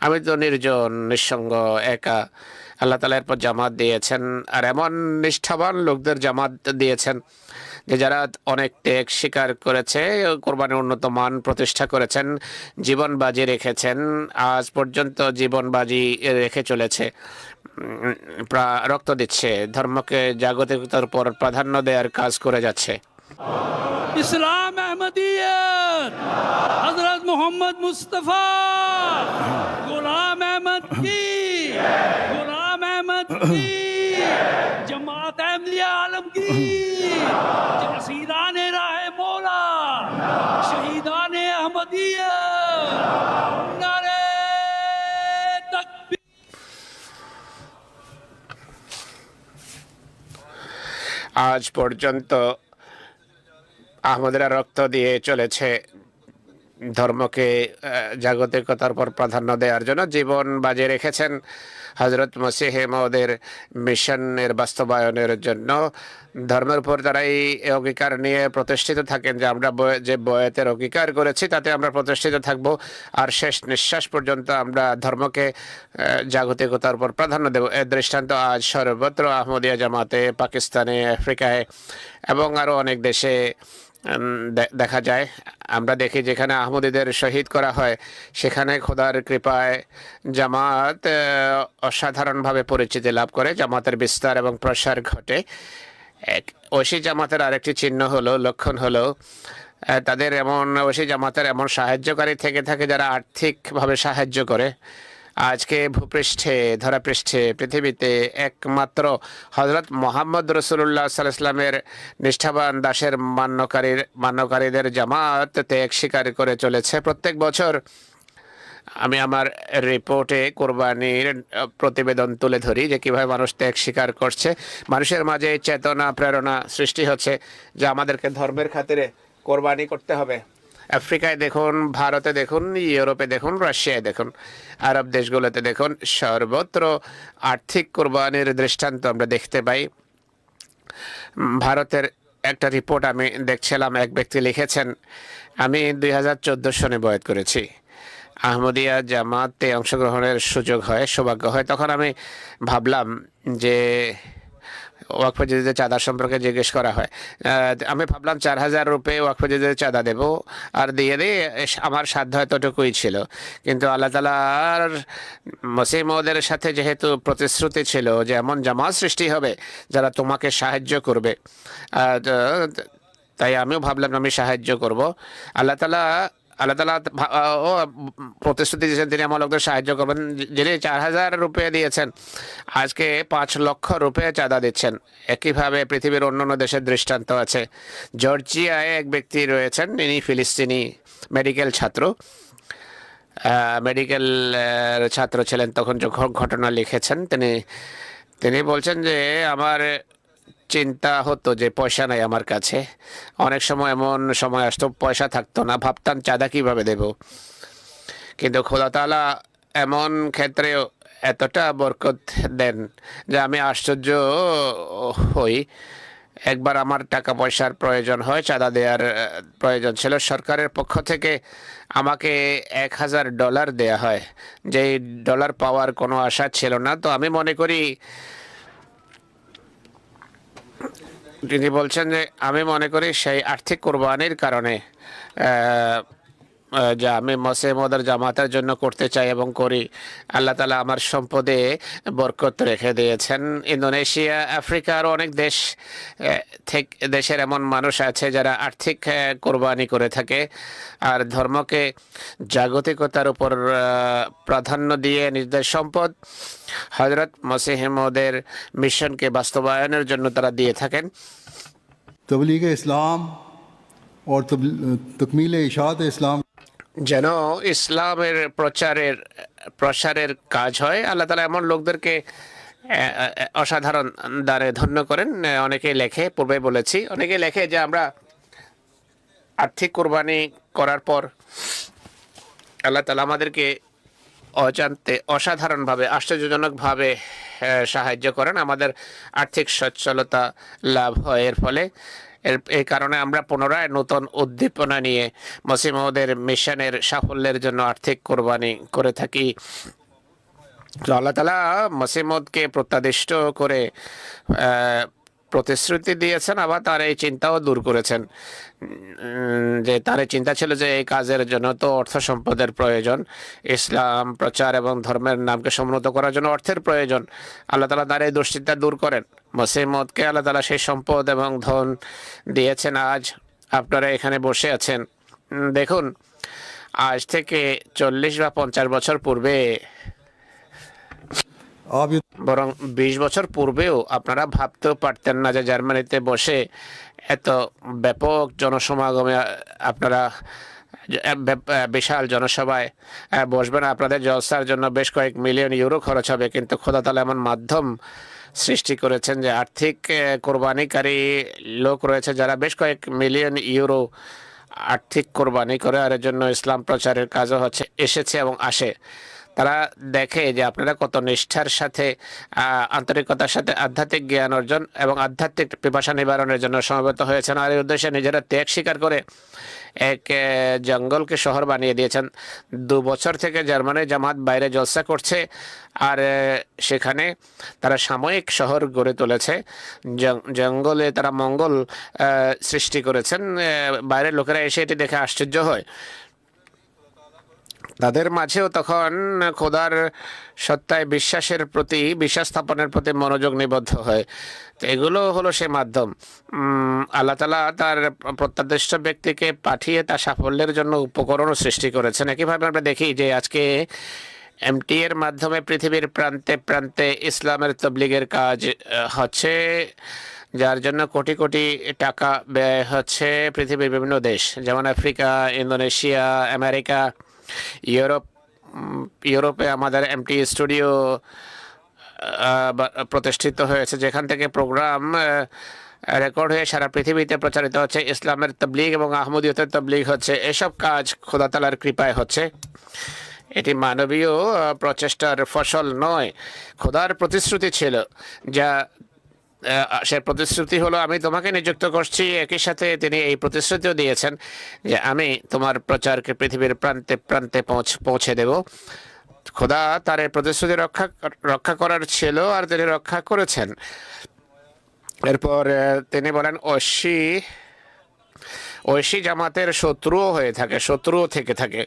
আমি তো নির্জন, নিঃসঙ্গ, একা। আল্লাহ তাআলা এরপর জামাত দিয়েছেন, আর এমন নিষ্ঠাবান লোকদের জামাত দিয়েছেন যে যারা অনেক ত্যাগ স্বীকার করেছে, কোরবানির উন্নত মান প্রতিষ্ঠা করেছেন, জীবন বাজি রেখেছেন, আজ পর্যন্ত জীবন বাজি রেখে চলেছে, রক্ত দিচ্ছে, ধর্মকে জাগতিকতার উপর প্রাধান্য দেওয়ার কাজ করে যাচ্ছে। ইসলাম আহমদিয়ত, হযরত মুহাম্মদ মুস্তাফা, গোলাম আহমদ কি, গোলাম আহমদ কি, জামাত আহমদিয়া আলমগীর, জাসিদানে রাহে মৌলা, শহীদানে আহমদিয়া, নারে তাকবীর। আজ পর্যন্ত আহমদরা রক্ত দিয়ে চলেছে ধর্মকে জাগতিকতার উপর প্রাধান্য দেওয়ার জন্য, জীবন বাজি রেখেছেন হযরত মসিহ মাউদের মিশনের বাস্তবায়নের জন্য। ধর্মের উপর তারাই অঙ্গীকার নিয়ে প্রতিষ্ঠিত থাকেন যে আমরা যে বয়াতের অঙ্গীকার করেছি তাতে আমরা প্রতিষ্ঠিত থাকব, আর শেষ নিঃশ্বাস পর্যন্ত আমরা ধর্মকে জাগতিকতার উপর প্রাধান্য দেব। এর দৃষ্টান্ত আজ সর্বত্র আহমদিয়া জামাতে, পাকিস্তানে, আফ্রিকায় এবং আরও অনেক দেশে দেখা যায়। আমরা দেখি যেখানে আহমদীদের শহীদ করা হয় সেখানে খোদার কৃপায় জামাত অসাধারণভাবে পরিচিতি লাভ করে, জামাতের বিস্তার এবং প্রসার ঘটে। ঐশী জামাতের আরেকটি চিহ্ন হলো, লক্ষণ হলো তাদের এমন, ঐশী জামাতের এমন সাহায্যকারী থেকে থাকে যারা আর্থিকভাবে সাহায্য করে। আজকে ভূপৃষ্ঠে, ধরাপৃষ্ঠে, পৃথিবীতে একমাত্র হযরত মুহাম্মদ রাসূলুল্লাহ সাল্লাল্লাহু আলাইহি ওয়াসাল্লামের নিষ্ঠাবান দাসের মান্যকারীদের জামাত ত্যাগ স্বীকার করে চলেছে। প্রত্যেক বছর আমি আমার রিপোর্টে কোরবানির প্রতিবেদন তুলে ধরি যে কীভাবে মানুষ ত্যাগ স্বীকার করছে। মানুষের মাঝে চেতনা, প্রেরণা সৃষ্টি হচ্ছে যে আমাদেরকে ধর্মের খাতিরে কোরবানি করতে হবে। আফ্রিকায় দেখুন, ভারতে দেখুন, ইউরোপে দেখুন, রাশিয়ায় দেখুন, আরব দেশগুলোতে দেখুন, সর্বত্র আর্থিক কোরবানির দৃষ্টান্ত আমরা দেখতে পাই। ভারতের একটা রিপোর্ট আমি দেখছিলাম, এক ব্যক্তি লিখেছেন, আমি 2014 সনে বয়াত করেছি, আহমদিয়া জামাতে অংশগ্রহণের সুযোগ হয়, সৌভাগ্য হয়। তখন আমি ভাবলাম যে ওয়াকফ জাদিদের চাঁদা সম্পর্কে জিজ্ঞেস করা হয়, আমি ভাবলাম 4000 রুপে ওয়াকফ জাদিদের চাঁদা দেব, আর দিয়ে দিয়ে আমার সাধ্য এতটুকুই ছিল। কিন্তু আল্লাহ তাআলার মসিহ মওদের সাথে যেহেতু প্রতিশ্রুতি ছিল যে এমন জামাত সৃষ্টি হবে যারা তোমাকে সাহায্য করবে, তাই আমিও ভাবলাম আমি সাহায্য করব। আল্লাহ তাআলা ও প্রতিশ্রুতি দিয়েছেন তিনি আমার লোকদের সাহায্য করবেন। যিনি 4000 রুপে দিয়েছেন আজকে 5 লক্ষ রুপে চাঁদা দিচ্ছেন। একইভাবে পৃথিবীর অন্যান্য দেশের দৃষ্টান্ত আছে। জর্জিয়ায় এক ব্যক্তি রয়েছেন, ইনি ফিলিস্তিনি মেডিকেল ছাত্র, মেডিকেল ছাত্র ছিলেন তখন যখন ঘটনা লিখেছেন। তিনি বলছেন যে আমার চিন্তা হতো যে পয়সা নাই আমার কাছে, অনেক সময় এমন সময় আসতো পয়সা থাকতো না, ভাবতাম চাঁদা কিভাবে দেব। কিন্তু খোদা তাআলা এমন ক্ষেত্রে এতটা বরকত দেন যে আমি আশ্চর্য হই। একবার আমার টাকা পয়সার প্রয়োজন হয়, চাঁদা দেওয়ার প্রয়োজন ছিল। সরকারের পক্ষ থেকে আমাকে $1000 দেয়া হয়, যেই ডলার পাওয়ার কোনো আশা ছিল না। তো আমি মনে করি, তিনি বলছেন যে আমি মনে করি সেই আর্থিক কোরবানির কারণে যা আমি মসিহ মওদের জামাতের জন্য করতে চাই এবং করি, আল্লাহ তাআলা আমার সম্পদে বরকত রেখে দিয়েছেন। ইন্দোনেশিয়া, আফ্রিকার অনেক দেশের এমন মানুষ আছে যারা আর্থিক কোরবানি করে থাকে আর ধর্মকে জাগতিকতার উপর প্রাধান্য দিয়ে নিজেদের সম্পদ হযরত মসিহ মওদের মিশনকে বাস্তবায়নের জন্য তারা দিয়ে থাকেন। तबलीग इस्लाम और तकमील इशात इस्लाम যেন ইসলামের প্রসারের কাজ হয়। আল্লাহ তাআলা এমন লোকদেরকে অসাধারণ দ্বারে ধন্য করেন। অনেকেই লেখে, পূর্বে বলেছি, অনেকেই লেখে যে আমরা আর্থিক কোরবানি করার পর আল্লাহ তাআলা আমাদেরকে অজান্তে অসাধারণভাবে, আশ্চর্যজনকভাবে সাহায্য করেন, আমাদের আর্থিক সচ্ছলতা লাভ হয় এর ফলে। এই কারণে আমরা পুনরায় নতুন উদ্দীপনা নিয়ে মসিহ মওদের মিশনের সাফল্যের জন্য আর্থিক কোরবানি করে থাকি। আল্লাহ তাআলা মসিহ মওদকে প্রত্যাদিষ্ট করে প্রতিশ্রুতি দিয়েছেন, আবার তার এই চিন্তাও দূর করেছেন। যে তার চিন্তা ছিল যে এই কাজের জন্য তো অর্থ সম্পদের প্রয়োজন, ইসলাম প্রচার এবং ধর্মের নামকে সমুন্নত করার জন্য অর্থের প্রয়োজন। আল্লাহ তাআলা তার এই দুশ্চিন্তা দূর করেন। মসিহ মওদকে আল্লাহ তাআলা সেই সম্পদ এবং ধন দিয়েছেন। আজ আপনারা এখানে বসে আছেন, দেখুন আজ থেকে 40 বা 50 বছর পূর্বে, বরং 20 বছর পূর্বেও আপনারা ভাবতেও পারতেন না যে জার্মানিতে বসে এত ব্যাপক জনসমাগমে আপনারা বিশাল জনসভায় বসবেন, আপনাদের জলসার জন্য বেশ কয়েক মিলিয়ন ইউরো খরচ হবে। কিন্তু খোদা তাআলা এমন মাধ্যম সৃষ্টি করেছেন যে আর্থিক কোরবানিকারী লোক রয়েছে যারা বেশ কয়েক মিলিয়ন ইউরো আর্থিক কোরবানি করে, আর এর জন্য ইসলাম প্রচারের কাজও এসেছে এবং আসে। তারা দেখে যে আপনারা কত নিষ্ঠার সাথে, আন্তরিকতার সাথে আধ্যাত্মিক জ্ঞান অর্জন এবং আধ্যাত্মিক পিপাসা নিবারণের জন্য সমবেত হয়েছেন, আর এই উদ্দেশ্যে নিজেরা ত্যাগ স্বীকার করে এক জঙ্গলকে শহর বানিয়ে দিয়েছেন। 2 বছর থেকে জার্মানির জামাত বাইরে জলসা করছে, আর সেখানে তারা সাময়িক শহর গড়ে তুলেছে। জঙ্গলে তারা মঙ্গল সৃষ্টি করেছেন। বাইরের লোকেরা এসে এটি দেখে আশ্চর্য হয়। তাদের মাঝেও তখন খোদার সত্তায় বিশ্বাস স্থাপনের প্রতি মনোযোগ নিবদ্ধ হয়। তো এগুলো হলো সে মাধ্যম। আল্লাহ তাআলা তার প্রত্যাদিষ্ট ব্যক্তিকে পাঠিয়ে তার সাফল্যের জন্য উপকরণও সৃষ্টি করেছেন। একইভাবে আমরা দেখি যে আজকে এমটি এর মাধ্যমে পৃথিবীর প্রান্তে প্রান্তে ইসলামের তবলিগের কাজ হচ্ছে, যার জন্য কোটি কোটি টাকা ব্যয় হচ্ছে পৃথিবীর বিভিন্ন দেশ, যেমন আফ্রিকা, ইন্দোনেশিয়া, আমেরিকা, ইউরোপে আমাদের এমটি স্টুডিও প্রতিষ্ঠিত হয়েছে, যেখান থেকে প্রোগ্রাম রেকর্ড হয়ে সারা পৃথিবীতে প্রচারিত হচ্ছে। ইসলামের তাবলীগ এবং আহমদিয়তের তাবলীগ হচ্ছে। এসব কাজ খোদা তাআলার কৃপায় হচ্ছে। এটি মানবীয় প্রচেষ্টার ফসল নয়, খোদার প্রতিশ্রুতি ছিল। যা সে প্রতিশ্রুতি হলো, আমি তোমাকে নিযুক্ত করছি। একই সাথে তিনি এই প্রতিশ্রুতিও দিয়েছেন যে আমি তোমার প্রচারকে পৃথিবীর প্রান্তে প্রান্তে পৌঁছে দেব। খোদা তার এই প্রতিশ্রুতি রক্ষা করার ছিল, আর তিনি রক্ষা করেছেন। এরপর তিনি বলেন, ঐশী জামাতের শত্রুও হয়ে থাকে, শত্রুও থেকে থাকে।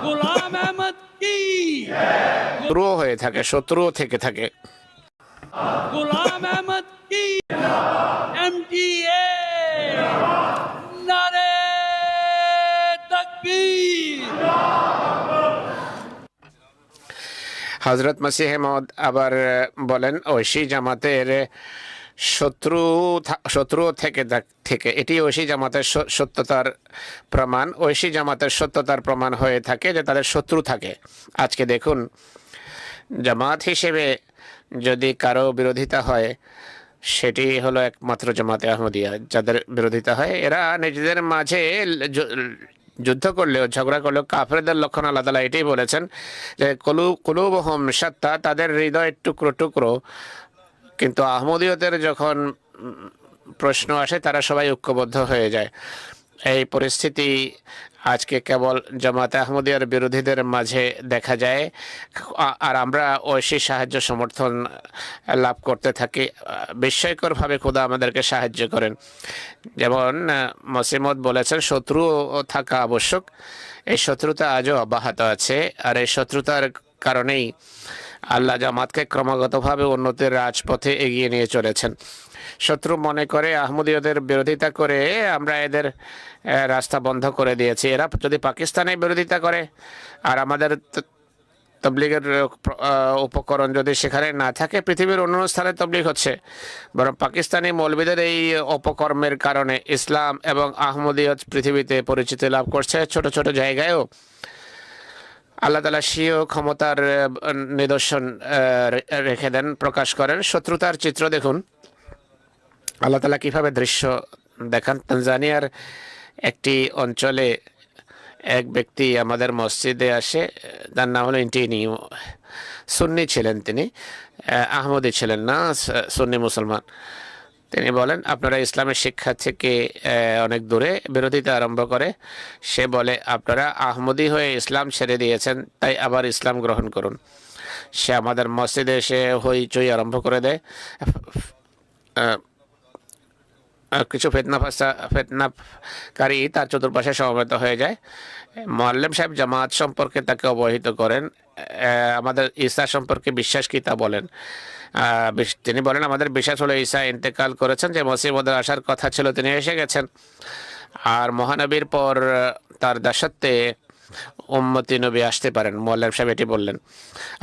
গোলাম আহমদ কি শত্রুও হয়ে থাকে, শত্রুও থেকে থাকে। গোলাম আহমদ কি এমটিএ নারে তাকবীর। হযরত মসিহ মউদ আবার বলেন, ঐশী জামাতের শত্রু থেকে এটি ঐশী জামাতের সত্যতার প্রমাণ। ঐশী জামাতের সত্যতার প্রমাণ হয়ে থাকে যে তাদের শত্রু থাকে। আজকে দেখুন, জামাত হিসেবে যদি কারো বিরোধিতা হয়, সেটি হলো একমাত্র জামাতে আহমদিয়া। যাদের বিরোধিতা হয়, এরা নিজেদের মাঝে যুদ্ধ করলেও, ঝগড়া করলেও কাফেরদের লক্ষণ আল্লাহ তাআলা এটাই বলেছেন যে কুলুবুহুম শাত্তা, তাদের হৃদয় টুকরো টুকরো। কিন্তু আহমদিয়তের যখন প্রশ্ন আসে, তারা সবাই ঐক্যবদ্ধ হয়ে যায়। এই পরিস্থিতি আজকে কেবল জামাতে আহমদিয়ার বিরোধীদের মাঝে দেখা যায়, আর আমরা ঐশী সাহায্য সমর্থন লাভ করতে থাকি। বিস্ময়করভাবে খোদা আমাদেরকে সাহায্য করেন। যেমন মসিহ মউদ বলেছেন, শত্রু থাকা আবশ্যক। এই শত্রুতা আজও অব্যাহত আছে, আর এই শত্রুতার কারণেই আল্লাহ জামাতকে ক্রমাগতভাবে উন্নতির রাজপথে এগিয়ে নিয়ে চলেছেন। শত্রু মনে করে আহমদিয়তের বিরোধিতা করে আমরা এদের রাস্তা বন্ধ করে দিয়েছি। এরা যদি পাকিস্তানের বিরোধিতা করে, আর আমাদের তবলিগের উপকরণ যদি সেখানে না থাকে, পৃথিবীর অন্য স্থানে তবলিগ হচ্ছে। বরং পাকিস্তানি মৌলবীদের এই অপকর্মের কারণে ইসলাম এবং আহমদিয়ত পৃথিবীতে পরিচিতি লাভ করছে। ছোট ছোট জায়গায়ও আল্লাহ তাআলা স্বীয় ক্ষমতার নিদর্শন রেখে দেন, প্রকাশ করেন। শত্রুতার চিত্র দেখুন আল্লাহ তাআলা কিভাবে দৃশ্য দেখান। তানজানিয়ার একটি অঞ্চলে এক ব্যক্তি আমাদের মসজিদে আসে, তার নাম হলো ইন্টিনি। সুন্নি ছিলেন তিনি, আহমদি ছিলেন না, সুন্নি মুসলমান। তিনি বলেন, আপনারা ইসলামের শিক্ষা থেকে অনেক দূরে, বিরোধিতা আরম্ভ করে। সে বলে, আপনারা আহমদি হয়ে ইসলাম ছেড়ে দিয়েছেন, তাই আবার ইসলাম গ্রহণ করুন। সে আমাদের মসজিদে এসে হইচই আরম্ভ করে দেয়। কিছু ফেতনাকারী তার চতুর্পাশে সমবেত হয়ে যায়। মুআল্লিম সাহেব জামাত সম্পর্কে তাকে অবহিত করেন, আমাদের ঈসা সম্পর্কে বিশ্বাস কি তা বলেন। তিনি বলেন, আমাদের বিশ্বাস হলো ঈসা ইন্তেকাল করেছেন, যে মসিহ মউদের আসার কথা ছিল তিনি এসে গেছেন, আর মহানবীর পর তার দাসত্বে উম্মতি নবী আসতে পারেন। মুআল্লিম সাহেব এটি বললেন।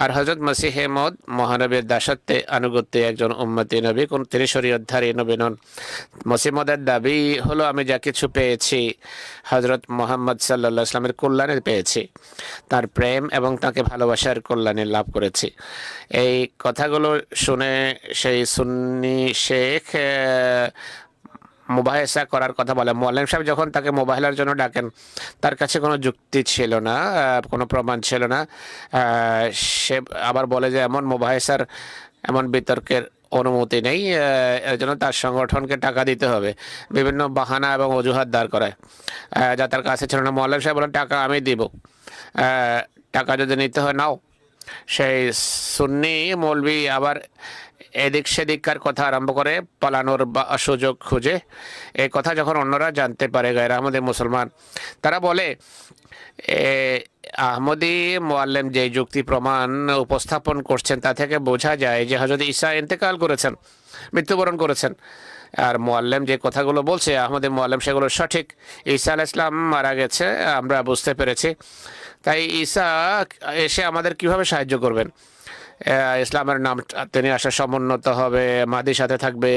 আর হযরত মসিহ মউদ মহানবীর দাসত্বে আনুগত্যে একজন উম্মতি নবী, তিনি শরীয়তধারী নবী নন। মসিহ মউদের দাবি হলো, আমি যা কিছু পেয়েছি হযরত মুহাম্মদ সাল্লাল্লাহু আলাইহি ওয়াসাল্লামের কল্যাণে পেয়েছি, তার প্রেম এবং তাকে ভালোবাসার কল্যাণে লাভ করেছি। এই কথাগুলো শুনে সেই সুন্নি শেখ মুবাহিসা করার কথা বলে। মুআল্লিম সাহেব যখন তাকে মুবাহিলার জন্য ডাকেন, তার কাছে কোনো যুক্তি ছিল না, কোনো প্রমাণ ছিল না। সে আবার বলে যে এমন মুবাহিসার, এমন বিতর্কের অনুমতি নেই, এর জন্য তার সংগঠনকে টাকা দিতে হবে। বিভিন্ন বাহানা এবং অজুহাত দাঁড় করায়, যা তার কাছে ছিল না। মুআল্লিম সাহেব বলেন, টাকা আমি দিব, টাকা যদি নিতে হয় নাও। সেই সুন্নি মৌলবি আবার এদিক সেদিককার কথা আরম্ভ করে, পালানোর সুযোগ খুঁজে। এই কথা যখন অন্যরা জানতে পারে, গায়র আহমদি মুসলমান, তারা বলে, আহমদি মুআল্লিম যে যুক্তি প্রমাণ উপস্থাপন করছেন, তা থেকে বোঝা যায় যে হযরত ঈসা ইন্তেকাল করেছেন, মৃত্যুবরণ করেছেন। আর মুআল্লিম যে কথাগুলো বলছে, আহমদি মুআল্লিম, সেগুলো সঠিক। ঈসা আলাইহিস সালাম মারা গেছে, আমরা বুঝতে পেরেছি। তাই ঈসা এসে আমাদের কিভাবে সাহায্য করবেন? ইসলামের নাম তিনি আসা সমুন্নত হবে, মাহদির সাথে থাকবে।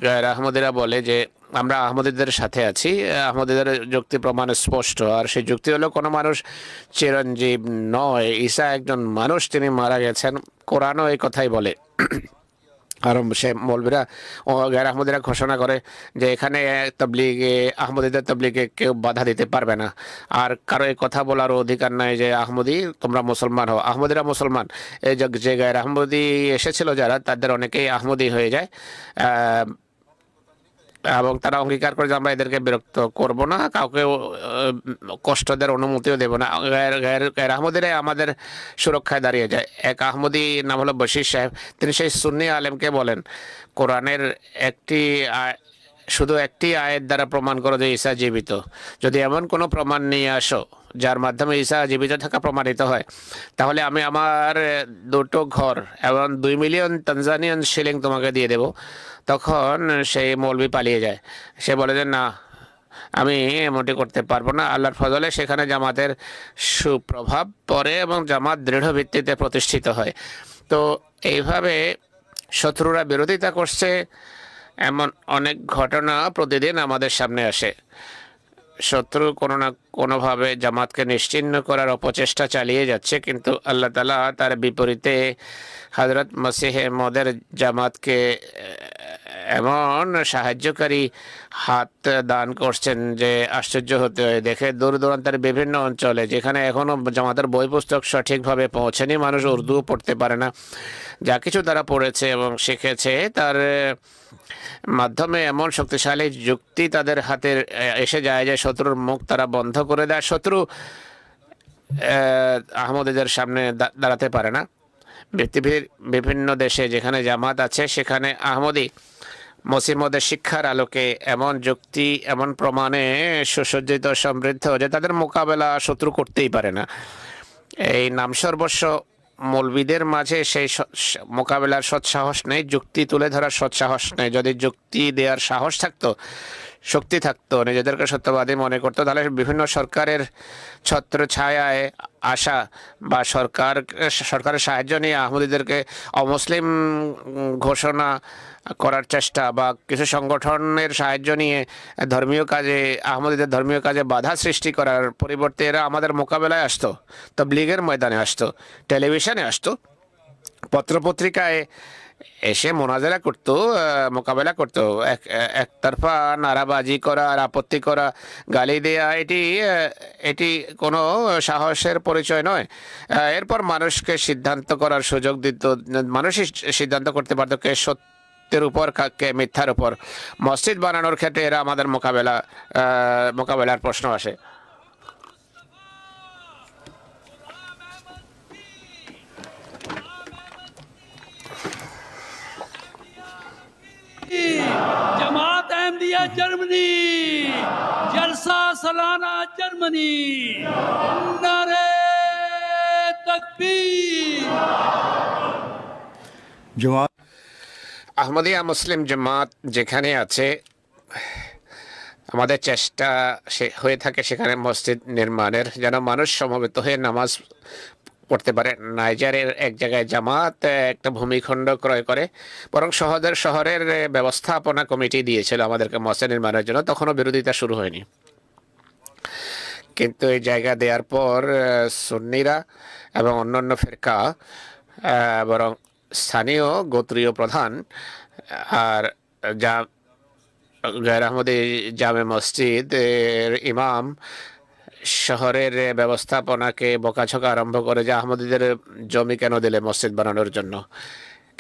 গায়র আহমদিরা বলে যে আমরা আহমদীদের সাথে আছি। আহমদীদের যুক্তি প্রমাণ স্পষ্ট, আর সেই যুক্তি হলো কোনো মানুষ চিরঞ্জীব নয়। ঈসা একজন মানুষ, তিনি মারা গেছেন। কোরআনও এই কথাই বলে। আর সে মৌলবীরা ও গায়ের আহমদীরা ঘোষণা করে যে এখানে তবলিগে, আহমদীদের তবলিগে কেউ বাধা দিতে পারবে না, আর কারো এই কথা বলার অধিকার নাই যে আহমদী তোমরা মুসলমান হও। আহমদীরা মুসলমান। এই যে গায়ের আহমদী এসেছিল যারা, তাদের অনেকেই আহমদী হয়ে যায়, এবং তারা অঙ্গীকার করে যে আমরা এদেরকে বিরক্ত করব না, কাউকে কষ্ট দেওয়ার অনুমতিও দেব না। গায়ের আহমদীরাই আমাদের সুরক্ষায় দাঁড়িয়ে যায়। এক আহমদী নাম হলো বশির সাহেব, তিনি সেই সুন্নি আলেমকে বলেন কোরআনের শুধু একটি আয়াত দ্বারা প্রমাণ করো যে ঈসা জীবিত। যদি এমন কোনো প্রমাণ নিয়ে আসো যার মাধ্যমে ঈসা জীবিত থাকা প্রমাণিত হয়, তাহলে আমি আমার 2টো ঘর এবং 2 মিলিয়ন তানজানিয়ান শিলিং তোমাকে দিয়ে দেব। তখন সেই মৌলবি পালিয়ে যায়। সে বলে যে না, আমি এমনটি করতে পারবো না। আল্লাহর ফজলে সেখানে জামাতের সুপ্রভাব পড়ে এবং জামাত দৃঢ় ভিত্তিতে প্রতিষ্ঠিত হয়। তো এইভাবে শত্রুরা বিরোধিতা করছে, এমন অনেক ঘটনা প্রতিদিন আমাদের সামনে আসে। শত্রু কোনো না কোনোভাবে জামাতকে নিশ্চিহ্ন করার অপচেষ্টা চালিয়ে যাচ্ছে, কিন্তু আল্লাহ তাআলা তার বিপরীতে হযরত মসিহে মওদের জামাতকে এমন সাহায্যকারী হাত দান করছেন যে আশ্চর্য হতে হয়। দেখে দূর দূরান্তের বিভিন্ন অঞ্চলে যেখানে এখনও জামাতের বই পুস্তক সঠিকভাবে পৌঁছেনি, মানুষ উর্দু পড়তে পারে না, যা কিছু তারা পড়েছে এবং শিখেছে তার মাধ্যমে এমন শক্তিশালী যুক্তি তাদের হাতে এসে যায় যে শত্রুর মুখ তারা বন্ধ করে দেয়। শত্রু আহমদীদের সামনে দাঁড়াতে পারে না। পৃথিবীর বিভিন্ন দেশে যেখানে জামাত আছে সেখানে আহমদী মসিমদের শিক্ষার আলোকে এমন যুক্তি, এমন প্রমাণে সুসজ্জিত, সমৃদ্ধ যে তাদের মোকাবেলা শত্রু করতেই পারে না। এই নাম সর্বস্ব মৌলবীদের মাঝে সেই মোকাবেলার সৎসাহস নেই, যুক্তি তুলে ধরার সৎসাহস নেই। যদি যুক্তি দেওয়ার সাহস থাকতো, শক্তি থাকতো, নিজেদেরকে সত্যবাদী মনে করতো, তাহলে বিভিন্ন সরকারের ছত্র ছায়ায় আসা বা সরকারের সাহায্য নিয়ে আহমদীদেরকে অমুসলিম ঘোষণা করার চেষ্টা বা কিছু সংগঠনের সাহায্য নিয়ে ধর্মীয় কাজে, আহমদীদের ধর্মীয় কাজে বাধা সৃষ্টি করার পরিবর্তে এরা আমাদের মোকাবেলায় আসতো, তাবলীগের ময়দানে আসতো, টেলিভিশনে আসতো, পত্রপত্রিকায় এসে মোনাজারা করতো, মোকাবেলা করতো। একতরফা নারাবাজি করা আর আপত্তি করা, গালি দেয়া, এটি কোনো সাহসের পরিচয় নয়। এরপর মানুষকে সিদ্ধান্ত করার সুযোগ দিত, মানুষই সিদ্ধান্ত করতে পারতো কে সত্যের উপর কে মিথ্যার উপর। মসজিদ বানানোর ক্ষেত্রে এরা আমাদের মোকাবেলার প্রশ্ন আসে। जमात अहमदिया जर्मनी, जलसा सालाना जर्मनी, नारे तकबीर। जमात আহমদিয়া মুসলিম জামাত যেখানে আছে, আমাদের চেষ্টা হয়ে থাকে সেখানে মসজিদ নির্মাণের, যেন মানুষ সমবেত হয়ে নামাজ পড়তে পারে। নাইজারের এক জায়গায় জামাত একটা ভূমিখণ্ড ক্রয় করে, বরং শহরের ব্যবস্থাপনা কমিটি দিয়েছিল আমাদেরকে মসজিদ নির্মাণের জন্য। তখনও বিরোধিতা শুরু হয়নি, কিন্তু এই জায়গা দেওয়ার পর সুন্নিরা এবং অন্যান্য ফিরকা, বরং স্থানীয় গোত্রীয় প্রধান আর গায়ের আহমদী জামে মসজিদের ইমাম শহরের ব্যবস্থাপনাকে বকাঝকা আরম্ভ করে যে আহমদীদের জমি কেন দিলে মসজিদ বানানোর জন্য।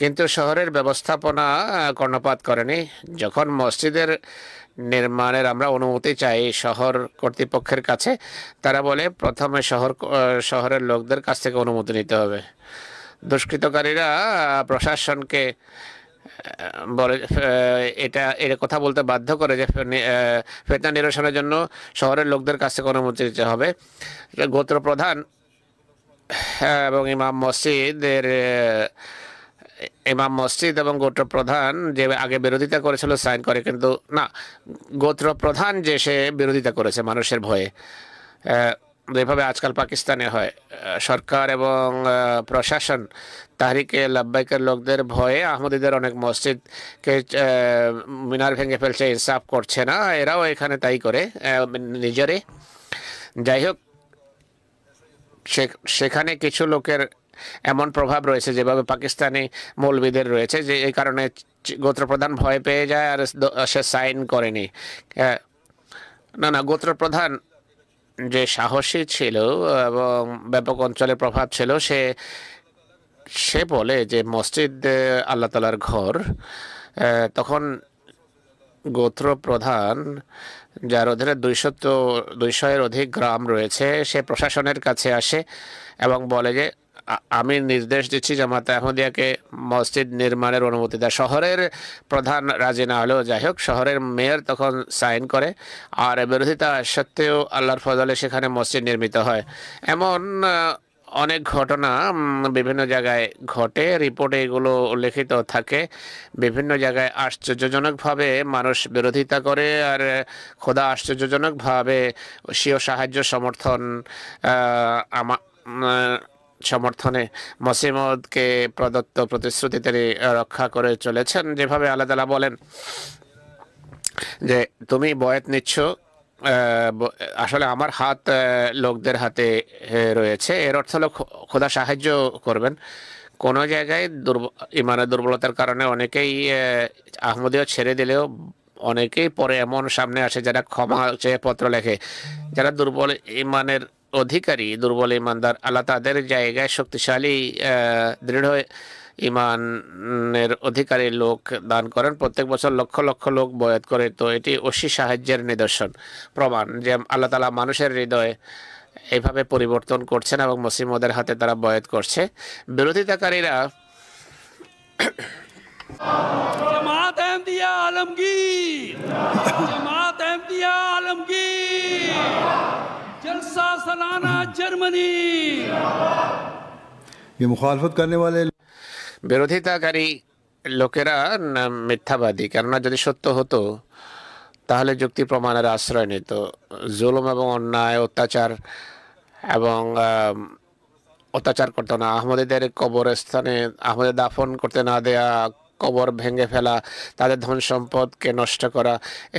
কিন্তু শহরের ব্যবস্থাপনা কর্ণপাত করেনি। যখন মসজিদের নির্মাণের আমরা অনুমতি চাই শহর কর্তৃপক্ষের কাছে, তারা বলে প্রথমে শহরের লোকদের কাছ থেকে অনুমতি নিতে হবে। দুষ্কৃতকারীরা প্রশাসনকে বলে এটা কথা বলতে বাধ্য করে যে ফিতনা নিরসনের জন্য শহরের লোকদের কাছ থেকে অনুমতি দিতে হবে। গোত্রপ্রধান এবং ইমাম মসজিদ এবং গোত্রপ্রধান যে আগে বিরোধিতা করেছিল সাইন করে, কিন্তু না, গোত্রপ্রধান যে সে বিরোধিতা করেছে মানুষের ভয়ে। যেভাবে আজকাল পাকিস্তানে হয়, সরকার এবং প্রশাসন তাহরিকে লাব্বাইকের লোকদের ভয়ে আহমদীদের অনেক মসজিদকে মিনার ভেঙে ফেলছে, ইনসাফ করছে না, এরাও এখানে তাই করে নিজেরে। যাই হোক, সেখানে কিছু লোকের এমন প্রভাব রয়েছে যেভাবে পাকিস্তানি মৌলবীদের রয়েছে, যে এই কারণে গোত্রপ্রধান ভয় পেয়ে যায় আর সে সাইন করেনি। না, গোত্রপ্রধান যে সাহসী ছিল এবং ব্যাপক অঞ্চলে প্রভাব ছিল, সে বলে যে মসজিদ আল্লাহ তাআলার ঘর। তখন গোত্র প্রধান, যার অধীনে 200-এর অধিক গ্রাম রয়েছে, সে প্রশাসনের কাছে আসে এবং বলে যে আমি নির্দেশ দিচ্ছি জামাতে আহমদিয়াকে মসজিদ নির্মাণের অনুমতি দেয়। শহরের প্রধান রাজি না হলেও যাই হোক, শহরের মেয়র তখন সাইন করে, আর বিরোধিতা সত্ত্বেও আল্লাহর ফজলে সেখানে মসজিদ নির্মিত হয়। এমন অনেক ঘটনা বিভিন্ন জায়গায় ঘটে, রিপোর্টে এগুলো উল্লেখিত থাকে। বিভিন্ন জায়গায় আশ্চর্যজনকভাবে মানুষ বিরোধিতা করে, আর খোদা আশ্চর্যজনকভাবে স্বীয় সাহায্য সমর্থনে মসিহ মাউদকে প্রদত্ত প্রতিশ্রুতি তিনি রক্ষা করে চলেছেন। যেভাবে আল্লাহ তাআলা বলেন যে তুমি বয়াত নিচ্ছ, আসলে আমার হাত লোকদের হাতে রয়েছে, এর অর্থ হলো খোদা সাহায্য করবেন। কোনো জায়গায় ইমানের দুর্বলতার কারণে অনেকেই আহমদীয় ছেড়ে দিলেও অনেকেই পরে এমন সামনে আসে যারা ক্ষমা চেয়ে পত্র লেখে। যারা দুর্বল ইমানের অধিকারী, দুর্বল ইমানদার, আল্লাহ তাদের জায়গায় শক্তিশালী দৃঢ় ইমানের অধিকারী লোক দান করেন। প্রত্যেক বছর লক্ষ লক্ষ লোক বয়াত করে। তো এটি অসি সাহায্যের নিদর্শন, প্রমাণ যে আল্লাহ তাআলা মানুষের হৃদয়ে এইভাবে পরিবর্তন করছেন এবং মসিহ মাউদের হাতে তারা বয়াত করছে। বিরোধিতাকারীরা जमात अहमदिया आलमगीर, जमात अहमदिया आलमगीर, जलसा सालाना जर्मनी। ये मुखालफत करने वाले বিরোধিতাকারী লোকেরা মিথ্যাবাদী, কেননা যদি সত্য হতো তাহলে যুক্তি প্রমাণের আশ্রয় নিত। জুলুম এবং অন্যায়, অত্যাচার করতো না। আহমদীদের কবরস্থানে আহমদের দাফন করতে না দেয়া, কবর ভেঙে ফেলা, তাদের ধন সম্পদকে নষ্ট করা,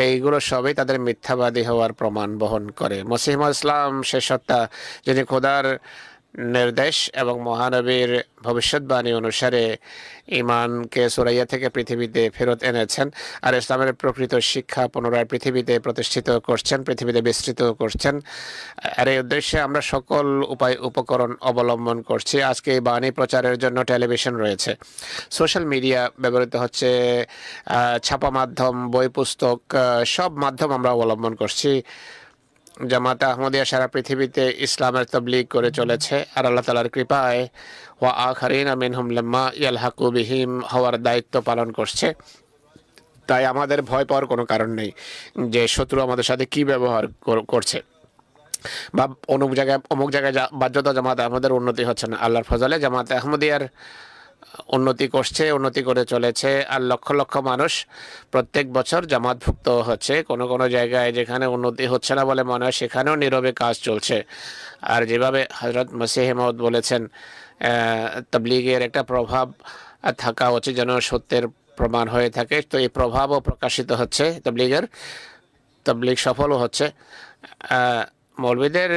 এইগুলো সবই তাদের মিথ্যাবাদী হওয়ার প্রমাণ বহন করে। মসিহ মাউদ ইসলাম সে সত্তা যিনি খোদার নির্দেশ এবং মহানবীর ভবিষ্যৎবাণী অনুসারে ইমানকে সুরাইয়া থেকে পৃথিবীতে ফেরত এনেছেন, আর ইসলামের প্রকৃত শিক্ষা পুনরায় পৃথিবীতে প্রতিষ্ঠিত করছেন, পৃথিবীতে বিস্তৃত করছেন। আর এই উদ্দেশ্যে আমরা সকল উপকরণ অবলম্বন করছি। আজকে এই বাণী প্রচারের জন্য টেলিভিশন রয়েছে, সোশ্যাল মিডিয়া ব্যবহৃত হচ্ছে, ছাপা মাধ্যম, বই পুস্তক, সব মাধ্যম আমরা অবলম্বন করছি। জামাতে আহমদিয়া সারা পৃথিবীতে ইসলামের তাবলীগ করে চলেছে, আর আল্লাহ তাআলার কৃপায় ওয়া আখারিনা মিনহুম লাম্মা ইয়ালহাকু বিহিম হওয়ার দায়িত্ব পালন করছে। তাই আমাদের ভয় পাওয়ার কোনো কারণ নেই যে শত্রু আমাদের সাথে কি ব্যবহার করছে, বা অমুক জায়গায় বাধ্যতা জামাতে আহমদের উন্নতি হচ্ছে না। আল্লাহর ফজলে জামাতে আহমদিয়ার উন্নতি উন্নতি করে চলেছে, আর লক্ষ লক্ষ মানুষ প্রত্যেক বছর জামাতভুক্ত হচ্ছে। কোনো কোনো জায়গায় যেখানে উন্নতি হচ্ছে না বলে মনে হয়, সেখানেও নীরবে কাজ চলছে। আর যেভাবে হযরত মসিহ মাউদ বলেছেন, তাবলীগের একটা প্রভাব থাকা উচিত যেন সত্যের প্রমাণ হয়ে থাকে। তো এই প্রভাবও প্রকাশিত হচ্ছে, তাবলীগ সফলও হচ্ছে। মৌলবীদের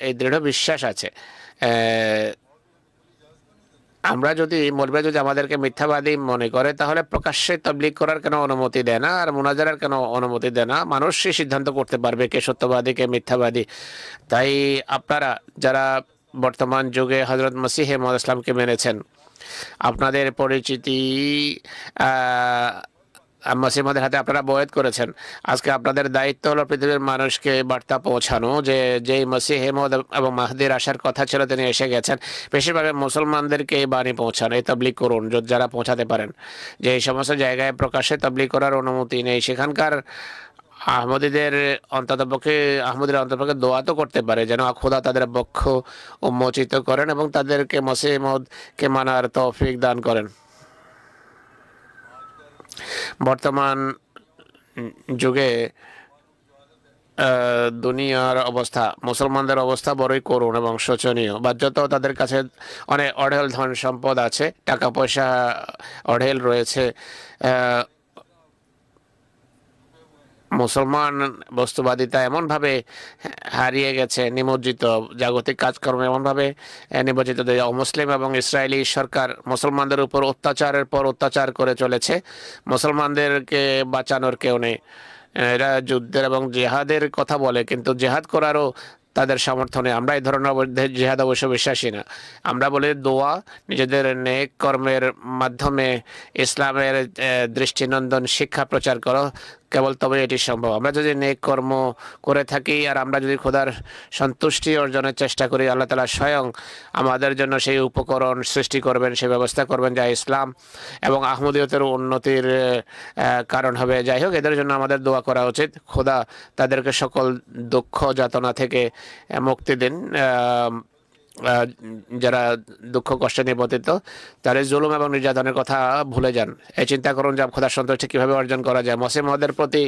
এই দৃঢ় বিশ্বাস আছে, মৌলবীরা যদি আমাদেরকে মিথ্যাবাদী মনে করে, তাহলে প্রকাশ্যে তাবলীগ করার কেন অনুমতি দেয় না, আর মুনাজারার কেন অনুমতি দেয় না? মানুষই সিদ্ধান্ত করতে পারবে কে সত্যবাদী কে মিথ্যাবাদী। তাই আপনারা যারা বর্তমান যুগে হযরত মসিহ মাউদ ইসলামকে মেনেছেন, আপনাদের পরিচিতি মসিহ মাউদের হাতে আপনারা বয়াত করেছেন। আজকে আপনাদের দায়িত্ব হলো পৃথিবীর মানুষকে বার্তা পৌঁছানো যে যেই মসিহ মাউদ এবং মাহদির আসার কথা ছিল তিনি এসে গেছেন। বেশিরভাগ মুসলমানদেরকে এই বাণী পৌঁছানো, এই তাবলীগ করুন যারা পৌঁছাতে পারেন। যে এই সমস্ত জায়গায় প্রকাশ্যে তাবলীগ করার অনুমতি নেই, সেখানকার আহমদীদের অন্ততপক্ষে দোয়া তো করতে পারে যেন খোদা তাদের বক্ষ উন্মোচিত করেন এবং তাদেরকে মসিহ মাউদকে মানার তৌফিক দান করেন। বর্তমান যুগে দুনিয়ার অবস্থা, মুসলমানদের অবস্থা বড়ই করুণ এবং শোচনীয়। বাহ্যত তাদের কাছে অনেক অঢেল ধন সম্পদ আছে, টাকা পয়সা অঢেল রয়েছে। মুসলমান বস্তুবাদিতা এমনভাবে হারিয়ে গেছে, নিমজ্জিত, জাগতিক কাজকর্ম এমনভাবে নিমজ্জিত যে অমুসলিম এবং ইসরায়েলি সরকার মুসলমানদের উপর অত্যাচারের পর অত্যাচার করে চলেছে। মুসলমানদেরকে বাঁচানোর কেউ নেই। এরা যুদ্ধের এবং জেহাদের কথা বলে, কিন্তু জেহাদ করারও তাদের সামর্থ্য নেই। আমরা এই ধরনের জেহাদ অবশ্য বিশ্বাসী না। আমরা বলি দোয়া, নিজেদের নেক কর্মের মাধ্যমে ইসলামের দৃষ্টিনন্দন শিক্ষা প্রচার করো, কেবল তবে এটি সম্ভব। আমরা যদি নেক কর্ম করে থাকি আর আমরা যদি খোদার সন্তুষ্টি অর্জনের চেষ্টা করি, আল্লাহ তাআলা স্বয়ং আমাদের জন্য সেই উপকরণ সৃষ্টি করবেন, সেই ব্যবস্থা করবেন যা ইসলাম এবং আহমদীয়তের উন্নতির কারণ হবে। যাই হোক, এদের জন্য আমাদের দোয়া করা উচিত। খোদা তাদেরকে সকল দুঃখ যাতনা থেকে মুক্তি দিন। যারা দুঃখ কষ্টে নিপতিত, তারা জুলুম এবং নির্যাতনের কথা ভুলে যান। এই চিন্তা করুন যে খোদার সন্তুষ্টি কিভাবে অর্জন করা যায়। মসিহ মহম্মদের প্রতি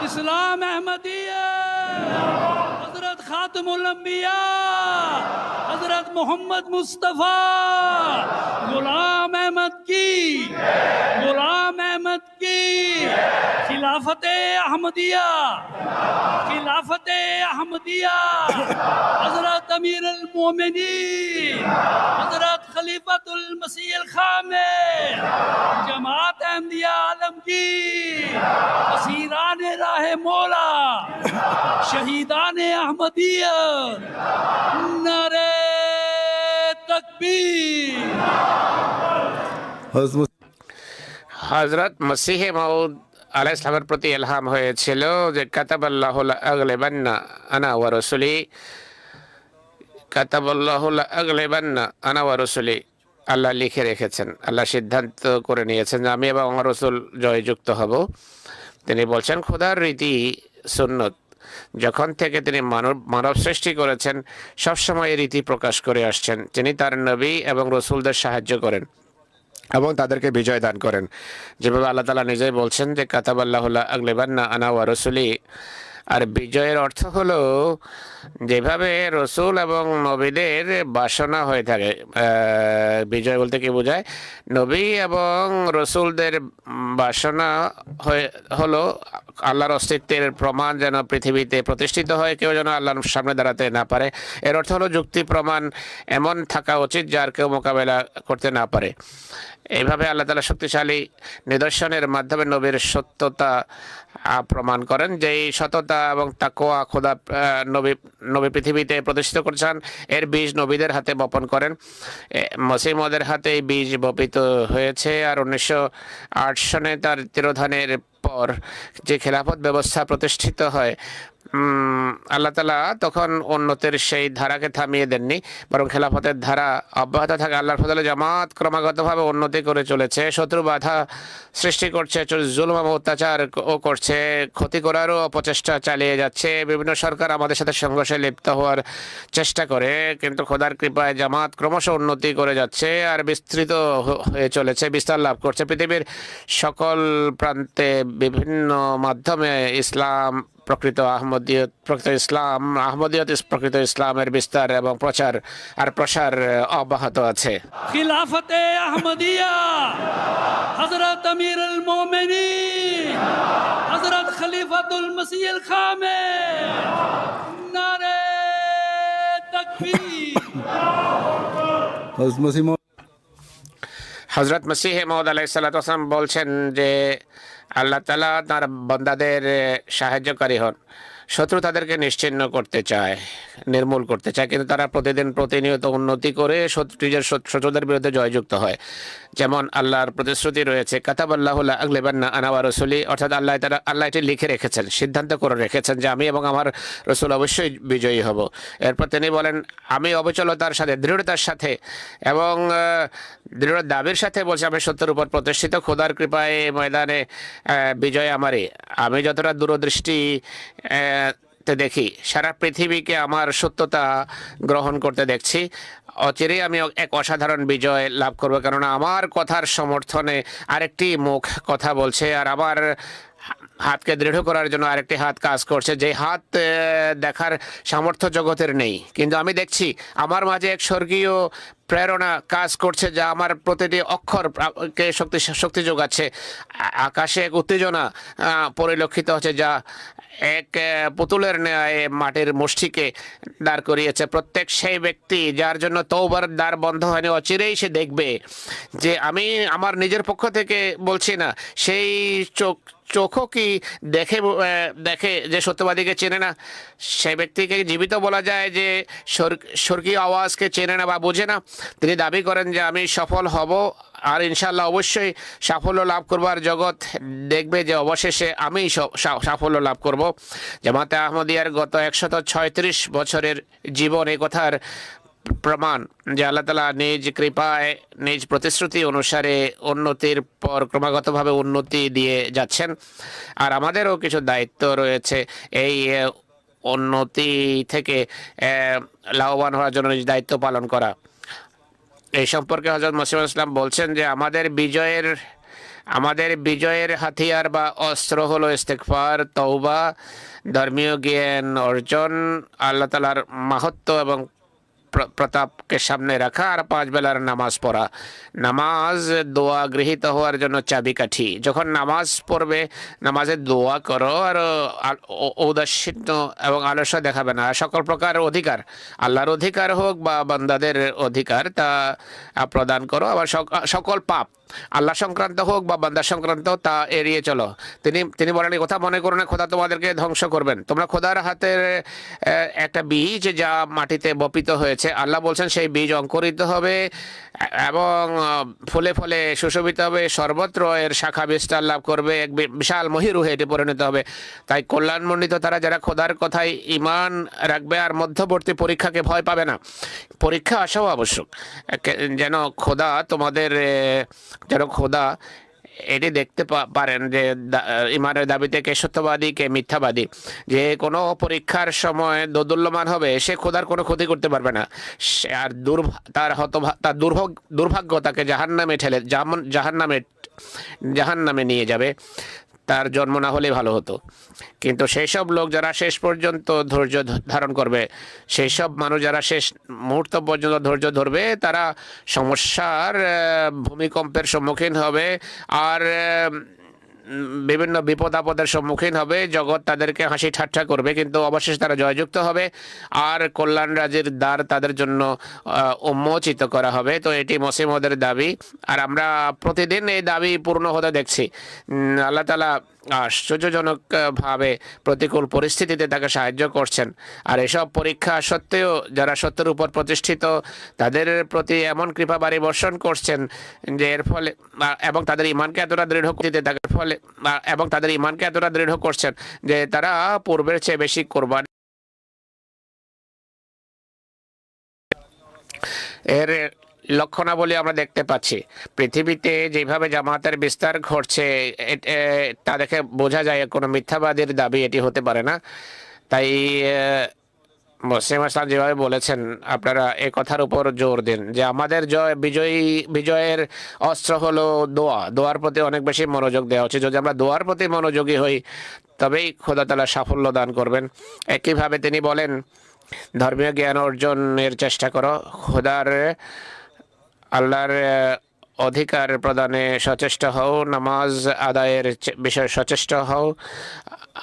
इस्लाम अहमदिया, हजरत खातमुल अंबिया, हजरत मोहम्मद मुस्तफ़ा, गुलाम अहमद की, गुलाम अहमद की खिलाफत अहमदिया, खिलाफत अहमदिया, हजरत अमीर अल मोमिनीन, हजरत खलीफतुल मसीह अल खामिल, जमात अहमदिया आलमगीर, असीरान राह मौला, शहीदान अहमदिया, नारे तकबीर। হযরত মসিহ মাউদ আলাইহিস সালামের প্রতি ইলহাম হয়েছিল যে কাতাবাল্লাহু লা আগলিবান্না আনা ওয়া রাসূলি, কাতাবাল্লাহু লা আগলিবান্না আনা ওয়া রাসূলি। আল্লাহ লিখে রেখেছেন, আল্লাহ সিদ্ধান্ত করে নিয়েছেন যে আমি এবং আমার রাসূল জয়যুক্ত হব। তিনি বলছেন খোদার রীতি সুন্নত, যখন থেকে তিনি মানব সৃষ্টি করেছেন সবসময় এই রীতি প্রকাশ করে আসছেন। তিনি তার নবী এবং রসুলদের সাহায্য করেন এবং তাদেরকে বিজয় দান করেন। যেভাবে আল্লাহ তাআলা নিজেই বলছেন যে কাতাবাল্লাহু লা আগলিবান্না আনা ওয়া রাসূলি। আর বিজয়ের অর্থ হলো যেভাবে রসুল এবং নবীদের বাসনা হয়ে থাকে। বিজয় বলতে কি বোঝায়? নবী এবং রসুলদের বাসনা হলো আল্লাহর অস্তিত্বের প্রমাণ যেন পৃথিবীতে প্রতিষ্ঠিত হয়, কেউ যেন আল্লাহর সামনে দাঁড়াতে না পারে। এর অর্থ হলো যুক্তি প্রমাণ এমন থাকা উচিত যার কেউ মোকাবেলা করতে না পারে। এইভাবে আল্লাহ তাআলা শক্তিশালী নিদর্শনের মাধ্যমে নবীর সত্যতা প্রমাণ করেন। যে এই সততা এবং তাকওয়া খোদা নবী পৃথিবীতে প্রতিষ্ঠিত করেছেন, এর বীজ নবীদের হাতে বপন করেন। মসিহ মওউদের হাতে এই বীজ বপিত হয়েছে। আর 1908 সনে তার তিরোধানের পর যে খেলাফত ব্যবস্থা প্রতিষ্ঠিত হয়, আল্লাহ তাআলা তখন উন্নতির সেই ধারাকে থামিয়ে দেননি, বরং খেলাফতের ধারা অব্যাহত থাকে। আল্লাহর ফজলে জামাত ক্রমাগতভাবে উন্নতি করে চলেছে। শত্রু বাধা সৃষ্টি করছে, জুলুম এবং অত্যাচার ও করছে, ক্ষতি করারও অপচেষ্টা চালিয়ে যাচ্ছে। বিভিন্ন সরকার আমাদের সাথে সংঘর্ষে লিপ্ত হওয়ার চেষ্টা করে, কিন্তু খোদার কৃপায় জামাত ক্রমশ উন্নতি করে যাচ্ছে আর বিস্তৃত হয়ে চলেছে, বিস্তার লাভ করছে। পৃথিবীর সকল প্রান্তে বিভিন্ন মাধ্যমে ইসলাম প্রকৃত আহমদিয়ত, প্রকৃত ইসলাম, আহমদিয়ত প্রকৃত ইসলামের বিস্তার এবং প্রচার আর প্রসার অব্যাহত আছে। खिलाफत अहमदिया, हजरत अमीर अल मोमिनीन, हजरत खलीफतुल मसीह अल खामिल, नारे तकबीर। হযরত মসিহ মাউদ আলাইহিস সালাতু ওয়াস সালাম বলছেন যে আল্লাহ তাআলা তার বান্দাদের সাহায্যকারী হন। শত্রু তাদেরকে নিশ্চিহ্ন করতে চায়, নির্মূল করতে চায়, কিন্তু তারা প্রতিনিয়ত উন্নতি করে নিজের শত্রুদের বিরুদ্ধে জয়যুক্ত হয়। যেমন আল্লাহর প্রতিশ্রুতি রয়েছে কাতাবাল্লাহু লা আগলিবান্না আনা ওয়া রাসূলি, অর্থাৎ আল্লাহ এটি লিখে রেখেছেন, সিদ্ধান্ত করে রেখেছেন যে আমি এবং আমার রসুল অবশ্যই বিজয়ী হব। এরপর তিনি বলেন আমি অবিচলতার সাথে, দৃঢ়তার সাথে এবং দৃঢ় দাবির সাথে বলছি আমি সত্যের উপর প্রতিষ্ঠিত। খোদার কৃপায় ময়দানে বিজয় আমারই। আমি যতটা দূরদৃষ্টি দেখি, সারা পৃথিবীকে আমার সত্যতা গ্রহণ করতে দেখছি। অচিরেই আমি এক অসাধারণ বিজয় লাভ করব, কেননা আমার কথার সমর্থনে আরেকটি মুখ কথা বলছে, আর আমার হাতকে দৃঢ় করার জন্য আরেকটি হাত কাজ করছে, যে হাত দেখার সামর্থ্য জগতের নেই, কিন্তু আমি দেখছি আমার মাঝে এক স্বর্গীয় প্রেরণা কাজ করছে, যা আমার প্রতিটি অক্ষরকে শক্তি যোগাচ্ছে। আকাশে এক উত্তেজনা পরিলক্ষিত হচ্ছে, যা এক পুতুলের ন্যায় মাটির মুষ্টিকে দাঁড় করিয়েছে। প্রত্যেক সেই ব্যক্তি যার জন্য তওবার দ্বার বন্ধ হয়নি, অচিরেই সে দেখবে যে আমি আমার নিজের পক্ষ থেকে বলছি না, সেই চোখও কি দেখে যে সত্যবাদীকে চেনে না, সেই ব্যক্তিকে জীবিত বলা যায় যে স্বর্গীয় আওয়াজকে চেনে না বা বোঝে না। তিনি দাবি করেন যে আমি সফল হব, আর ইনশাল্লাহ অবশ্যই সাফল্য লাভ করবো, আর জগৎ দেখবে যে অবশেষে আমি সাফল্য লাভ করব। জামাতে আহমদিয়ার গত 136 বছরের জীবন এই কথার প্রমাণ যে আল্লাহ তাআলা নিজ কৃপায় নিজ প্রতিশ্রুতি অনুসারে উন্নতির পর ক্রমাগতভাবে উন্নতি দিয়ে যাচ্ছেন। আর আমাদেরও কিছু দায়িত্ব রয়েছে এই উন্নতি থেকে লাভবান হওয়ার জন্য নিজ দায়িত্ব পালন করা। এই সম্পর্কে হযরত মসিহ ইসলাম বলছেন যে আমাদের বিজয়ের হাতিয়ার বা অস্ত্র হলো ইস্তেগফার, তওবা, ধর্মীয় জ্ঞান অর্জন, আল্লাহ তাআলার মাহাত্ম্য এবং প্রতাপকে সামনে রাখা, আর 5 বেলার নামাজ পড়া। নামাজ দোয়া গৃহীত হওয়ার জন্য চাবিকাঠি। যখন নামাজ পড়বে, নামাজে দোয়া করো, আর ঔদাসীন্য এবং আলস্য দেখাবে না। সকল প্রকার অধিকার, আল্লাহর অধিকার হোক বা বান্দাদের অধিকার, তা প্রদান করো। আবার সকল পাপ, আল্লাহ সংক্রান্ত হোক বা বান্দা সংক্রান্ত, তা এড়িয়ে চলো। তিনি বলেন, এই কথা মনে করো না খোদা তোমাদেরকে ধ্বংস করবেন। তোমরা খোদার হাতের একটা বীজ যা মাটিতে বপিত হয়েছে, আল্লাহ বলছেন সেই বীজ অঙ্কুরিত হবে এবং ফুলে ফলে সুশোভিত হবে, সর্বত্র এর শাখা বিস্তার লাভ করবে, এক বিশাল মহিরুহে এটি পরিণত হবে। তাই কল্যাণমণ্ডিত তারা যারা খোদার কথায় ঈমান রাখবে আর মধ্যবর্তী পরীক্ষাকে ভয় পাবে না। পরীক্ষা আসাও আবশ্যক, যেন খোদা এটি দেখতে পারেন যে ইমানের দাবিতে কে সত্যবাদী কে মিথ্যাবাদী। যে কোনো পরীক্ষার সময় দোদুল্যমান হবে, সে খোদার কোনো ক্ষতি করতে পারবে না, আর তার দুর্ভাগ্য তাকে জাহান্নামে নিয়ে যাবে। তার জন্ম না হলে ভালো হতো। কিন্তু সেই সব লোক যারা শেষ পর্যন্ত ধৈর্য ধারণ করবে, সেই সব মানুষ যারা শেষ মুহূর্ত পর্যন্ত ধৈর্য ধরবে, তারা সমস্যার ভূমিকম্পের সম্মুখীন হবে, আর বিভিন্ন বিপদ আপদের সম্মুখীন হবে। জগৎ তাদেরকে হাসি ঠাট্টা করবে, কিন্তু অবশেষে তারা জয়যুক্ত হবে, আর কল্যাণ রাজ্যের দ্বার তাদের জন্য উন্মোচিত করা হবে। তো এটি মসিহ মউদের দাবি, আর আমরা প্রতিদিন এই দাবি পূর্ণ হতে দেখছি। আল্লাহ তাআলা আশ্চর্যজনকভাবে প্রতিকূল পরিস্থিতিতে তাকে সাহায্য করছেন, আর এসব পরীক্ষা সত্ত্বেও যারা সত্যের উপর প্রতিষ্ঠিত, তাদের প্রতি এমন কৃপা বাড়ি বর্ষণ করছেন যে এর ফলে এবং তাদের ইমানকে এতটা দৃঢ় করছেন যে তারা পূর্বের চেয়ে বেশি কোরবানি এর লক্ষণাবলী আমরা দেখতে পাচ্ছি। পৃথিবীতে যেভাবে জামাতের বিস্তার ঘটছে, তা দেখে বোঝা যায় কোনো মিথ্যাবাদীর দাবি এটি হতে পারে না। তাই মসিহ ইসলাম যেভাবে বলেছেন, আপনারা এই কথার উপর জোর দিন যে আমাদের বিজয়ের অস্ত্র হলো দোয়ার প্রতি অনেক বেশি মনোযোগ দেওয়া উচিত। যদি আমরা দোয়ার প্রতি মনোযোগী হই, তবেই খোদা তাআলা সাফল্য দান করবেন। একইভাবে তিনি বলেন, ধর্মীয় জ্ঞান অর্জনের চেষ্টা করো, আল্লাহর অধিকার প্রদানে সচেষ্ট হও, নামাজ আদায়ের বিষয়ে সচেষ্ট হও।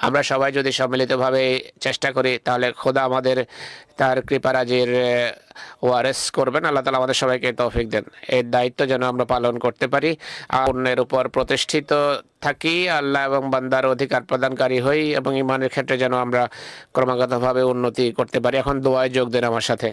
আমরা সবাই যদি সম্মিলিতভাবে চেষ্টা করি, তাহলে খোদা আমাদের তার কৃপারাজির ওয়ারেস করবেন। আল্লাহ তাআলা আমাদের সবাইকে তৌফিক দেন। এর দায়িত্ব যেন আমরা পালন করতে পারি, অন্যের উপর প্রতিষ্ঠিত থাকি, আল্লাহ এবং বান্দার অধিকার প্রদানকারী হই, এবং ইমানের ক্ষেত্রে যেন আমরা ক্রমাগতভাবে উন্নতি করতে পারি। এখন দোয়ায় যোগ দেন আমার সাথে।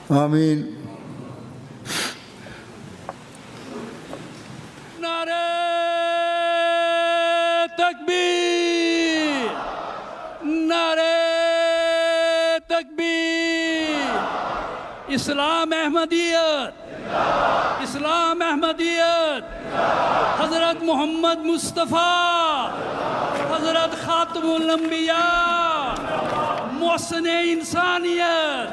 आमीन। नारे तकबीर, नारे तकबीर। इस्लाम अहमदियत, इस्लाम अहमदियत। हज़रत मोहम्मद मुस्तफ़ा, हज़रत ख़ातमुल अंबिया, मोहसिने इंसानियत,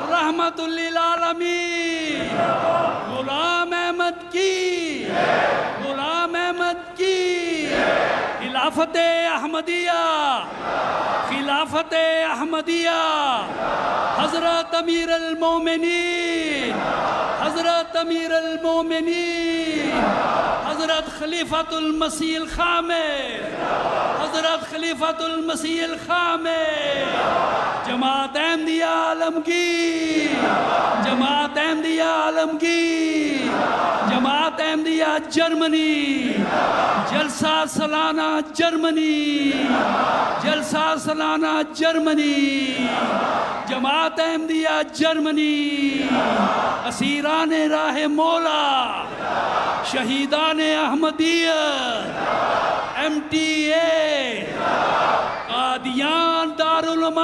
रहमतुल लिल आलमीन, गुलाम अहमद की, गुलाम अहमद की खिलाफत अहमदिया, खिलाफत अहमदिया। हज़रत अमीर अल मोमिनीन, हज़रत अमीर अल मोमिनीन, हज़रत खलीफतुल मसीह अल खामिल, हज़रत खलीफतुल मसीह अल खामिल। जमात अहमदिया आलमगीर, जमात अहमदिया आलमगीर, जमात अहमदिया जर्मनी, जलसा सालाना जर्मनी, जलसा सालाना जर्मनी। जमात अहमदिया जर्मनी, असीरान राह मौला, शहीदान अहमदियत, MTA, कादियान दारुल उलूम,